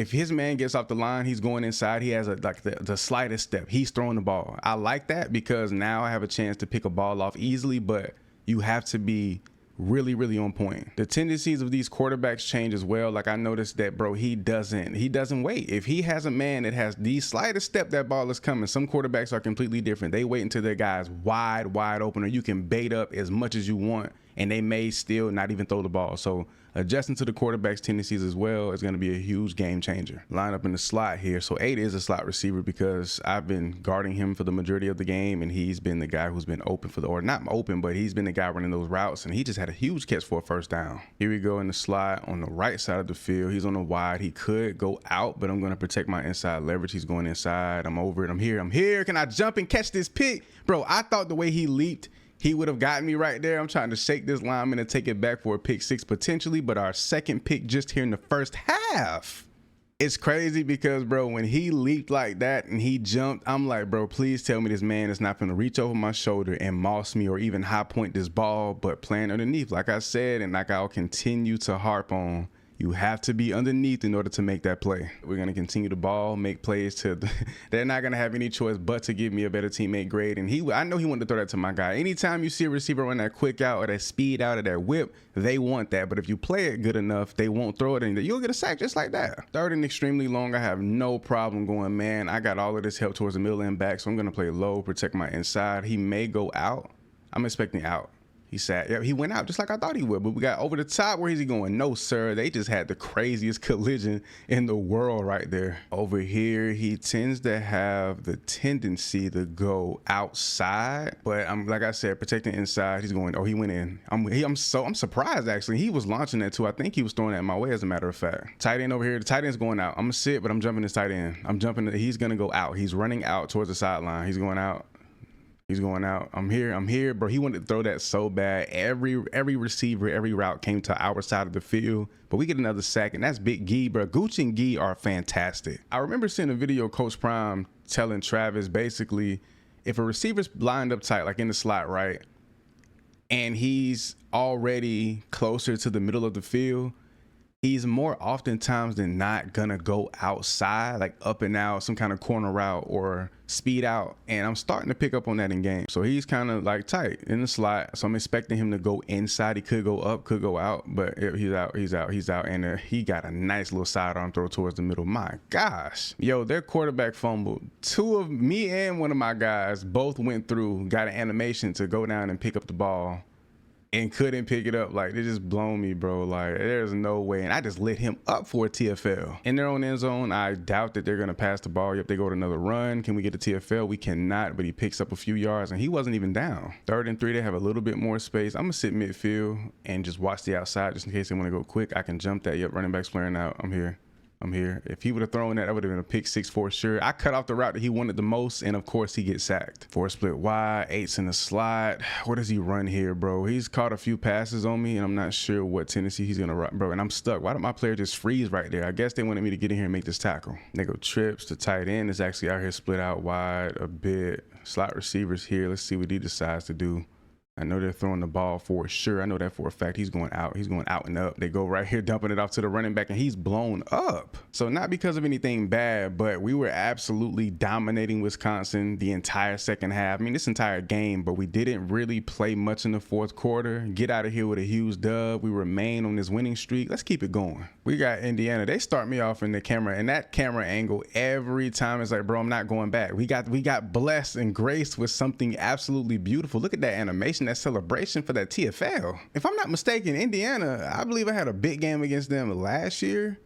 his man gets off the line, he's going inside. He has the slightest step. He's throwing the ball. I like that because now I have a chance to pick a ball off easily, but you have to be really, really on point. The tendencies of these quarterbacks change as well. Like I noticed that, bro, he doesn't wait. If he has a man that has the slightest step, that ball is coming. Some quarterbacks are completely different. They wait until their guy's wide open, or you can bait up as much as you want, and they may still not even throw the ball. So adjusting to the quarterback's tendencies as well is going to be a huge game changer. Line up in the slot here. So 8 is a slot receiver because I've been guarding him for the majority of the game, and he's been the guy who's been open for or not open, but he's been the guy running those routes, and he just had a huge catch for a first down. Here we go in the slot on the right side of the field. He's on the wide. He could go out, but I'm going to protect my inside leverage. He's going inside. I'm over it. I'm here. Can I jump and catch this pick? Bro, I thought the way he leaped, he would have gotten me right there. I'm trying to shake this lineman and take it back for a pick 6 potentially, but our second pick just here in the first half. It's crazy because, bro, when he leaped like that and he jumped, I'm like, bro, please tell me this man is not going to reach over my shoulder and moss me or even high point this ball, but playing underneath. Like I said, and like I'll continue to harp on, you have to be underneath in order to make that play. We're going to continue the ball, make plays they're not going to have any choice but to give me a better teammate grade. And I know he wanted to throw that to my guy. Anytime you see a receiver run that quick out or that speed out or that whip, they want that. But if you play it good enough, they won't throw it, and you'll get a sack just like that. 3rd and extremely long. I have no problem going, man, I got all of this help towards the middle and back, so I'm going to play low, protect my inside. He may go out. I'm expecting out. He sat. Yeah, he went out just like I thought he would. But we got over the top. Where is he going? No, sir. They just had the craziest collision in the world right there. Over here, he tends to have the tendency to go outside. But like I said, protecting inside. He's going. Oh, he went in. I'm surprised actually. He was launching that too. I think he was throwing that my way. As a matter of fact, tight end over here. The tight end's going out. I'm gonna sit, but I'm jumping this tight end. I'm jumping. He's gonna go out. He's running out towards the sideline. He's going out. He's going out. I'm here, bro. He wanted to throw that so bad. Every receiver, every route came to our side of the field, but we get another sack, and that's Big Gee, bro. Gooch and Gee are fantastic. I remember seeing a video of Coach Prime telling Travis basically, if a receiver's lined up tight, like in the slot, right, and he's already closer to the middle of the field, he's more oftentimes than not gonna go outside, like up and out, some kind of corner route or speed out. And I'm starting to pick up on that in game. So he's kind of like tight in the slot. So I'm expecting him to go inside. He could go up, could go out, but he's out. And he got a nice little sidearm throw towards the middle. My gosh. Yo, their quarterback fumbled. 2 of me and one of my guys both went through, got an animation to go down and pick up the ball, and couldn't pick it up. Like, they just blown me, bro. Like, there's no way. And I just lit him up for a TFL. In their own end zone, I doubt that they're going to pass the ball. Yep, they go to another run. Can we get a TFL? We cannot, but he picks up a few yards, and he wasn't even down. 3rd and 3, they have a little bit more space. I'm going to sit midfield and just watch the outside just in case they want to go quick. I can jump that. Yep, running back's flaring out. I'm here. I'm here. If he would have thrown that, that would have been a pick 6 for sure. I cut off the route that he wanted the most, and of course he gets sacked. 4 split wide, 8's in the slot. What does he run here, bro? He's caught a few passes on me, and I'm not sure what tendency he's gonna run, bro. And I'm stuck. Why did my player just freeze right there? I guess they wanted me to get in here and make this tackle. They go trips. The tight end is actually out here split out wide a bit. Slot receivers here. Let's see what he decides to do. I know they're throwing the ball for sure. I know that for a fact. He's going out. He's going out and up. They go right here, dumping it off to the running back, and he's blown up. So not because of anything bad, but we were absolutely dominating Wisconsin the entire second half. I mean, this entire game, but we didn't really play much in the fourth quarter. Get out of here with a huge dub. We remain on this winning streak. Let's keep it going. We got Indiana. They start me off in the camera, and that camera angle every time is like, bro, I'm not going back. We got blessed and graced with something absolutely beautiful. Look at that animation. That celebration for that TFL. If I'm not mistaken, Indiana, I believe I had a big game against them last year.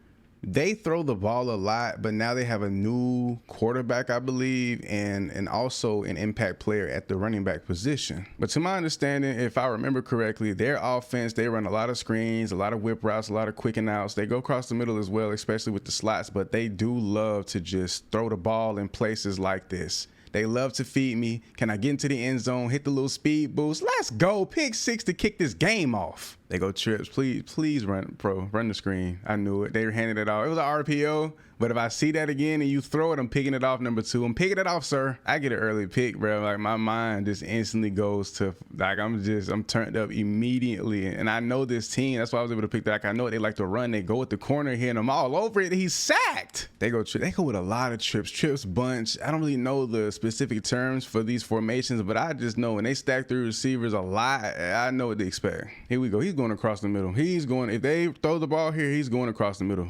They throw the ball a lot, but now they have a new quarterback, I believe, and also an impact player at the running back position. But to my understanding, if I remember correctly, their offense, they run a lot of screens, a lot of whip routes, a lot of quick and outs. They go across the middle as well, especially with the slots, but they do love to just throw the ball in places like this. They love to feed me. Can I get into the end zone, hit the little speed boost? Let's go. Pick 6 to kick this game off. They go trips. Please run, bro. Run the screen. I knew it. They were handing it off. It was an RPO, but if I see that again and you throw it, I'm picking it off number 2. I'm picking it off, sir. I get an early pick, bro. Like my mind just instantly goes to like I'm turned up immediately. And I know this team. That's why I was able to pick that. Like, I know they like to run. They go with the corner here and I'm all over it. He's sacked. They go with a lot of trips bunch. I don't really know the specific terms for these formations, but I just know when they stack through receivers a lot, I know what to expect. Here we go. He's going across the middle. If they throw the ball here, he's going across the middle.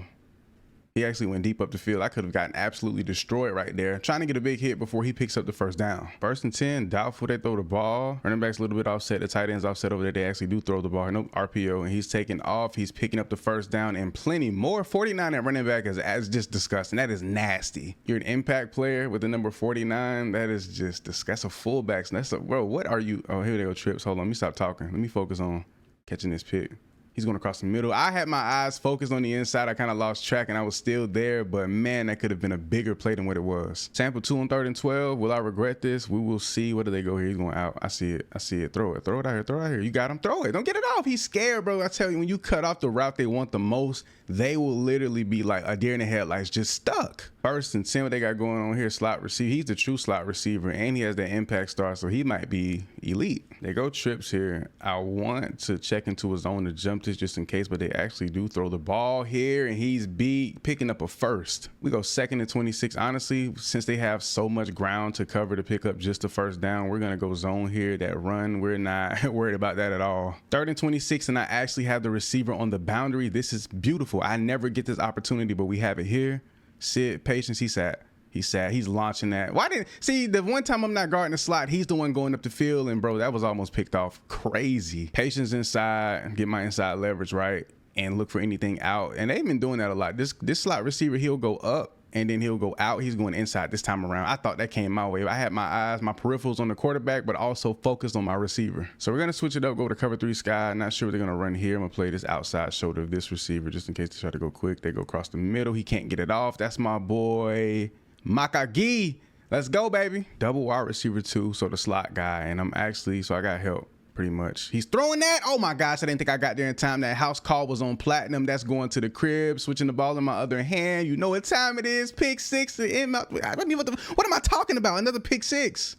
He actually went deep up the field. I could have gotten absolutely destroyed right there. Trying to get a big hit before he picks up the first down. 1st and 10, doubtful they throw the ball. Running back's a little bit offset. The tight end's offset over there. They actually do throw the ball. No RPO, and he's taking off. He's picking up the first down and plenty more. 49 at running back is just disgusting. That is nasty. You're an impact player with the number 49. That is just disgusting. That's a fullback. That's a, bro, what are you? Oh, here they go, trips. Hold on. Let me stop talking. Let me focus on catching this pick. He's going across the middle. I had my eyes focused on the inside. I kind of lost track and I was still there, but man, that could have been a bigger play than what it was. Sample 2 on 3rd and 12. Will I regret this? We will see. Where do they go here? He's going out. I see it. I see it. Throw it. Throw it out here. Throw it out here. You got him. Throw it. Don't get it off. He's scared, bro. I tell you, when you cut off the route they want the most, they will literally be like a deer in the headlights, just stuck. 1st and 10, what they got going on here, slot receiver. He's the true slot receiver, and he has the impact star, so he might be elite. They go trips here. I want to check into his zone to jump this just in case, but they actually do throw the ball here, and he's picking up a 1st. We go 2nd and 26. Honestly, since they have so much ground to cover to pick up just the first down, we're going to go zone here. That run, we're not worried about that at all. 3rd and 26, and I actually have the receiver on the boundary. This is beautiful. I never get this opportunity, but we have it here. Sid, patience. He's launching that. Why didn't see the one time I'm not guarding the slot, he's the one going up the field, and bro, that was almost picked off. Crazy. Patience inside, get my inside leverage right, and look for anything out. And they've been doing that a lot. This slot receiver, he'll go up and then he'll go out. He's going inside this time around. I thought that came my way. I had my eyes, my peripherals on the quarterback, but also focused on my receiver. So we're going to switch it up, go to cover 3 sky. Not sure what they're going to run here. I'm going to play this outside shoulder of this receiver just in case they try to go quick. They go across the middle. He can't get it off. That's my boy Makagi. Let's go, baby. Double wide receiver 2, so the slot guy. And so I got help. Pretty much. He's throwing that. Oh my gosh, I didn't think I got there in time. That house call was on platinum. That's going to the crib. Switching the ball in my other hand. You know what time it is. Pick 6. What am I talking about? Another pick 6.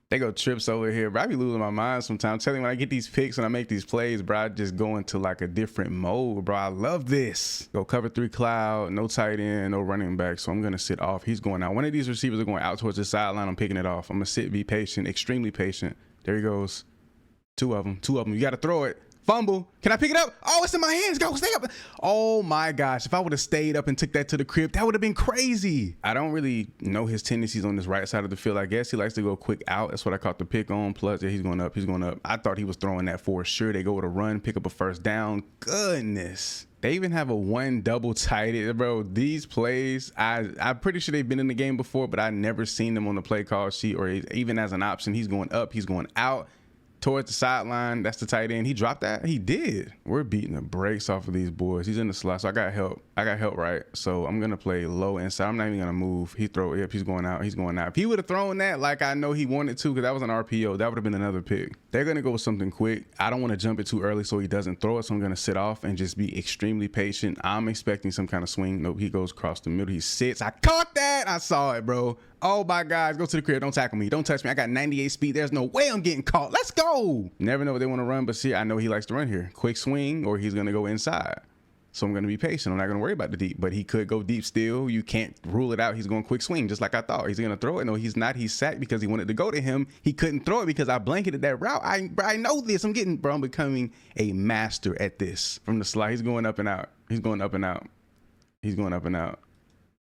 They go trips over here, bro. I be losing my mind sometimes. Telling when I get these picks and I make these plays, bro, I just go into like a different mode, bro. I love this. Go cover 3 cloud, no tight end, no running back. So I'm going to sit off. He's going out. One of these receivers are going out towards the sideline. I'm picking it off. I'm going to sit, be patient, extremely patient. There he goes. Two of them. You got to throw it. Fumble. Can I pick it up? Oh, it's in my hands. Go, stay up. Oh my gosh. If I would have stayed up and took that to the crib, that would have been crazy. I don't really know his tendencies on this right side of the field. I guess he likes to go quick out. That's what I caught the pick on. Plus, yeah, he's going up. I thought he was throwing that for sure. They go with a run, pick up a first down. Goodness. They even have a 1 double tight end, bro. These plays, I'm pretty sure they've been in the game before, but I never seen them on the play call sheet or even as an option. He's going up, he's going out. towards the sideline. That's the tight end. He dropped that? He did. We're beating the brakes off of these boys. He's in the slot, so I got help. I got help, right? So I'm going to play low inside. I'm not even going to move. He throw it. Yep, he's going out. He's going out. If he would have thrown that like I know he wanted to, because that was an RPO, that would have been another pick. They're going to go with something quick. I don't want to jump it too early so he doesn't throw it, so I'm going to sit off and just be extremely patient. I'm expecting some kind of swing. Nope, he goes across the middle. He sits. I caught that. I saw it, bro. Oh my God, go to the crib. Don't tackle me. Don't touch me. I got 98 speed. There's no way I'm getting caught. Let's go. Never know what they want to run, but see, I know he likes to run here. Quick swing, or he's going to go inside. So I'm going to be patient. I'm not going to worry about the deep, but he could go deep still. You can't rule it out. He's going quick swing, just like I thought. He's going to throw it. No, he's not. He's sacked because he wanted to go to him. He couldn't throw it because I blanketed that route. I know this. I'm becoming a master at this. From the slide, he's going up and out. He's going up and out. He's going up and out.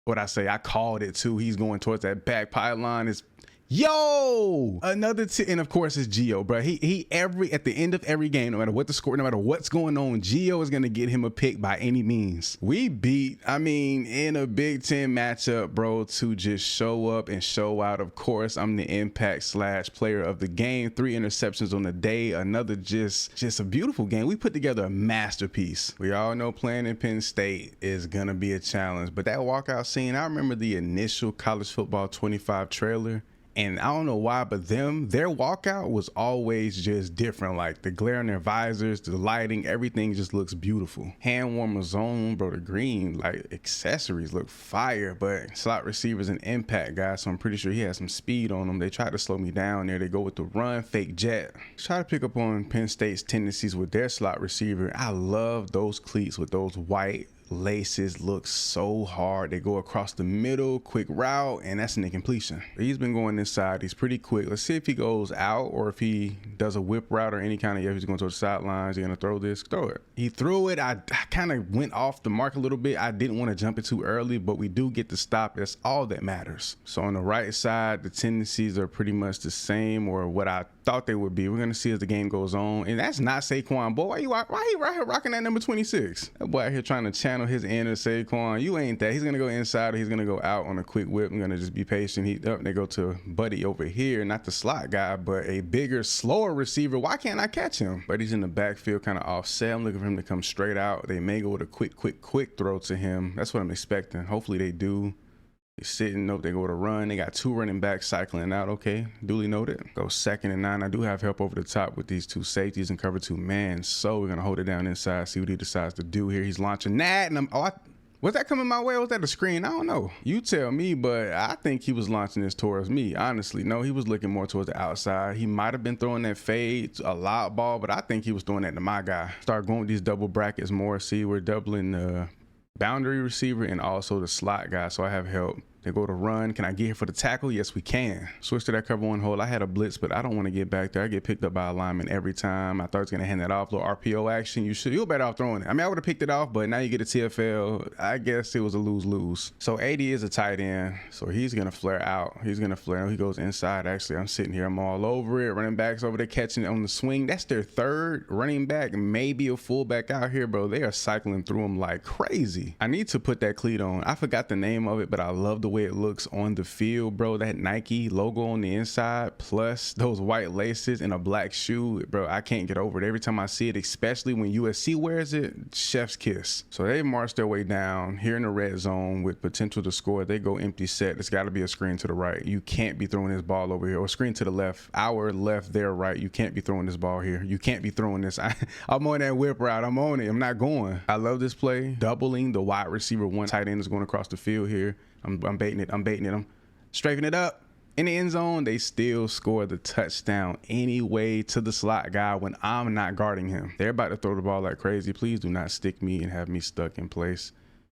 What I say, I called it too. He's going towards that back pylon. Is yo another and of course it's Gio, bro. He at the end of every game, no matter what the score, no matter what's going on, Gio is gonna get him a pick by any means. We beat, I mean, in a Big Ten matchup, bro, to just show up and show out. Of course, I'm the impact / player of the game. 3 interceptions on the day. Another just a beautiful game. We put together a masterpiece. We all know playing in Penn State is gonna be a challenge, but that walkout scene, I remember the initial college football 25 trailer. And I don't know why, but their walkout was always just different. Like the glare on their visors, the lighting, everything just looks beautiful. Hand warmer zone, bro, the green, like accessories look fire, but slot receivers and impact guys. So I'm pretty sure he has some speed on them. They try to slow me down there. They go with the run, fake jet. Try to pick up on Penn State's tendencies with their slot receiver. I love those cleats with those white laces, look so hard. They go across the middle, quick route, and that's an incompletion. He's been going inside. He's pretty quick. Let's see if he goes out or if he does a whip route or any kind of, if he's going to the sidelines. He's going to throw this, throw it. He threw it. I kind of went off the mark a little bit. I didn't want to jump it too early, but we do get the stop. That's all that matters. So on the right side, the tendencies are pretty much the same, or what I thought they would be. We're going to see as the game goes on. And that's not Saquon. Boy, why he right here rocking that number 26? That boy out here trying to channel his inner Saquon. You ain't that. He's going to go inside or he's going to go out on a quick whip. I'm going to just be patient. They go to Buddy over here, not the slot guy, but a bigger, slower receiver. Why can't I catch him? Buddy's in the backfield, kind of offset. I'm looking for him to come straight out. They may go with a quick throw to him. That's what I'm expecting. Hopefully they do. He's sitting, nope, they go to run. They got 2 running backs cycling out. Okay, duly noted. Go 2nd and 9. I do have help over the top with these 2 safeties and cover 2 man. So we're going to hold it down inside, see what he decides to do here. He's launching that. And was that coming my way or was that a screen? I don't know. You tell me, but I think he was launching this towards me. Honestly, no, he was looking more towards the outside. He might have been throwing that fade, a loud ball, but I think he was throwing that to my guy. Start going with these double brackets more. See, we're doubling the boundary receiver and also the slot guy, so I have help. They go to run. Can I get here for the tackle? Yes, we can. Switch to that cover 1 hold. I had a blitz, but I don't want to get back there. I get picked up by a lineman every time. I thought he was going to hand that off. Little RPO action. You're better off throwing it. I mean, I would have picked it off, but now you get a TFL. I guess it was a lose-lose. So 80 is a tight end, so he's going to flare out. He's going to flare. He goes inside. Actually, I'm sitting here. I'm all over it. Running backs over there catching it on the swing. That's their 3rd running back, maybe a fullback out here, bro. They are cycling through them like crazy. I need to put that cleat on. I forgot the name of it, but I love the way it looks on the field, bro. That Nike logo on the inside plus those white laces and a black shoe, bro. I can't get over it. Every time I see it, especially when USC wears it, chef's kiss. So they march their way down here in the red zone with potential to score. They go empty set. It's got to be a screen to the right. You can't be throwing this ball over here, or screen to the left. Our left, their right. You can't be throwing this ball here. You can't be throwing this. I'm on that whip route. I'm on it. I'm not going. I love this play. Doubling the wide receiver 1 tight end is going across the field here. I'm baiting it. I'm strafing it up in the end zone. They still score the touchdown anyway to the slot guy when I'm not guarding him. They're about to throw the ball like crazy. Please do not stick me and have me stuck in place.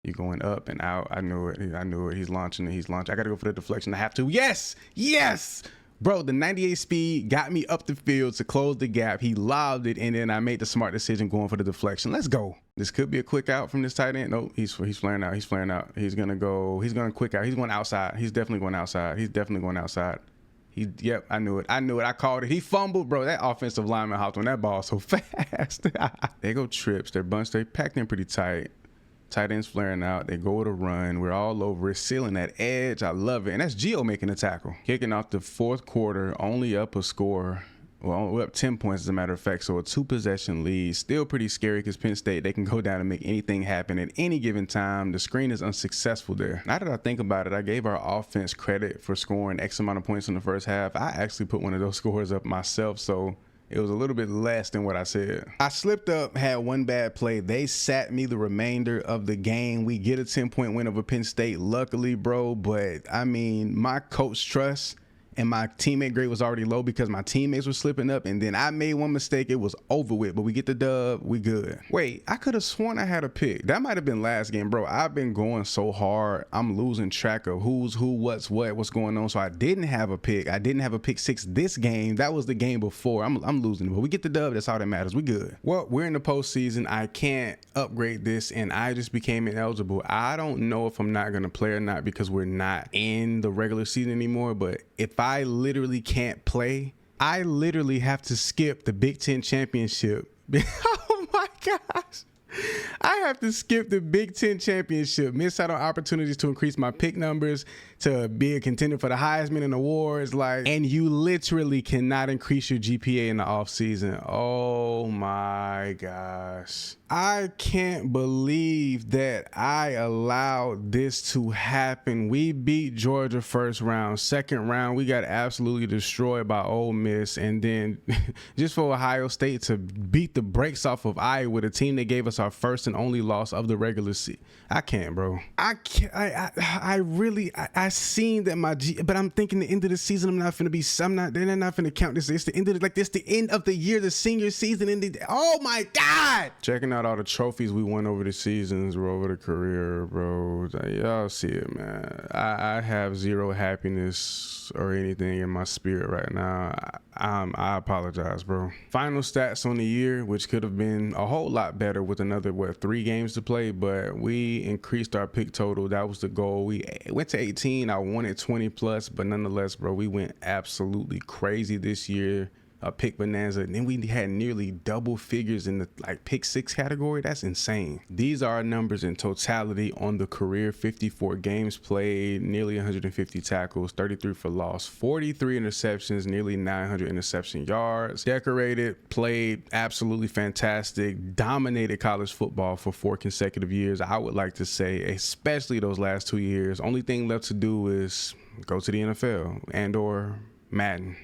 You're going up and out. I knew it. He's launching it. I got to go for the deflection. I have to. Yes. Bro, the 98 speed got me up the field to close the gap. He lobbed it, and then I made the smart decision going for the deflection. Let's go. This could be a quick out from this tight end. Nope, he's flaring out. He's going to quick out. He's going outside. He's definitely going outside. Yep, I knew it. I called it. He fumbled, bro. That offensive lineman hopped on that ball so fast. They go trips. They're bunched. They packed in pretty tight. Tight ends flaring out. They go to run. We're all over it, sealing that edge. I love it. And that's Gio making the tackle. Kicking off the 4th quarter, only up a score. Well, we're up 10 points as a matter of fact, so a 2-possession lead. Still pretty scary because Penn State, they can go down and make anything happen at any given time. The screen is unsuccessful there. Now that I think about it, I gave our offense credit for scoring X amount of points in the first half. I actually put one of those scores up myself, so it was a little bit less than what I said. I slipped up, had one bad play. They sat me the remainder of the game. We get a 10-point win over Penn State, luckily, bro. But, I mean, my coach trust and my teammate grade was already low because my teammates were slipping up, and then I made one mistake. It was over with, but we get the dub. We good. Wait, I could have sworn I had a pick. That might have been last game, bro. I've been going so hard. I'm losing track of who's who, what's going on. So I didn't have a pick. I didn't have a pick 6 this game. That was the game before. I'm losing, but we get the dub. That's all that matters. We good. Well, we're in the postseason. I can't upgrade this, and I just became ineligible. I don't know if I'm not going to play or not because we're not in the regular season anymore, but if I literally can't play, I literally have to skip the Big Ten championship. Oh my gosh. I have to skip the Big Ten championship, miss out on opportunities to increase my pick numbers, to be a contender for the Heisman and awards, and you literally cannot increase your GPA in the offseason. Oh my gosh. I can't believe that I allowed this to happen. We beat Georgia first round. Second round, we got absolutely destroyed by Ole Miss. And then just for Ohio State to beat the brakes off of Iowa, the team that gave us our first and only loss of the regular season. I can't, bro. I can't. I seen that but I'm thinking the end of the season, they're not finna count this. It's the end of the end of the year, the senior season. Oh my God. Checking out all the trophies we won over the seasons or over the career, bro. Y'all see it, man. I have zero happiness or anything in my spirit right now. I apologize, bro. Final stats on the year, which could have been a whole lot better with another 3 games to play, but we increased our pick total. That was the goal. We went to 18. I wanted 20 plus, but nonetheless, bro, we went absolutely crazy this year. A pick bonanza, and then we had nearly double figures in the pick 6 category. That's insane. These are our numbers in totality on the career: 54 games played, nearly 150 tackles, 33 for loss, 43 interceptions, nearly 900 interception yards. Decorated, played absolutely fantastic, dominated college football for 4 consecutive years. I would like to say, especially those last 2 years. Only thing left to do is go to the NFL and or Madden.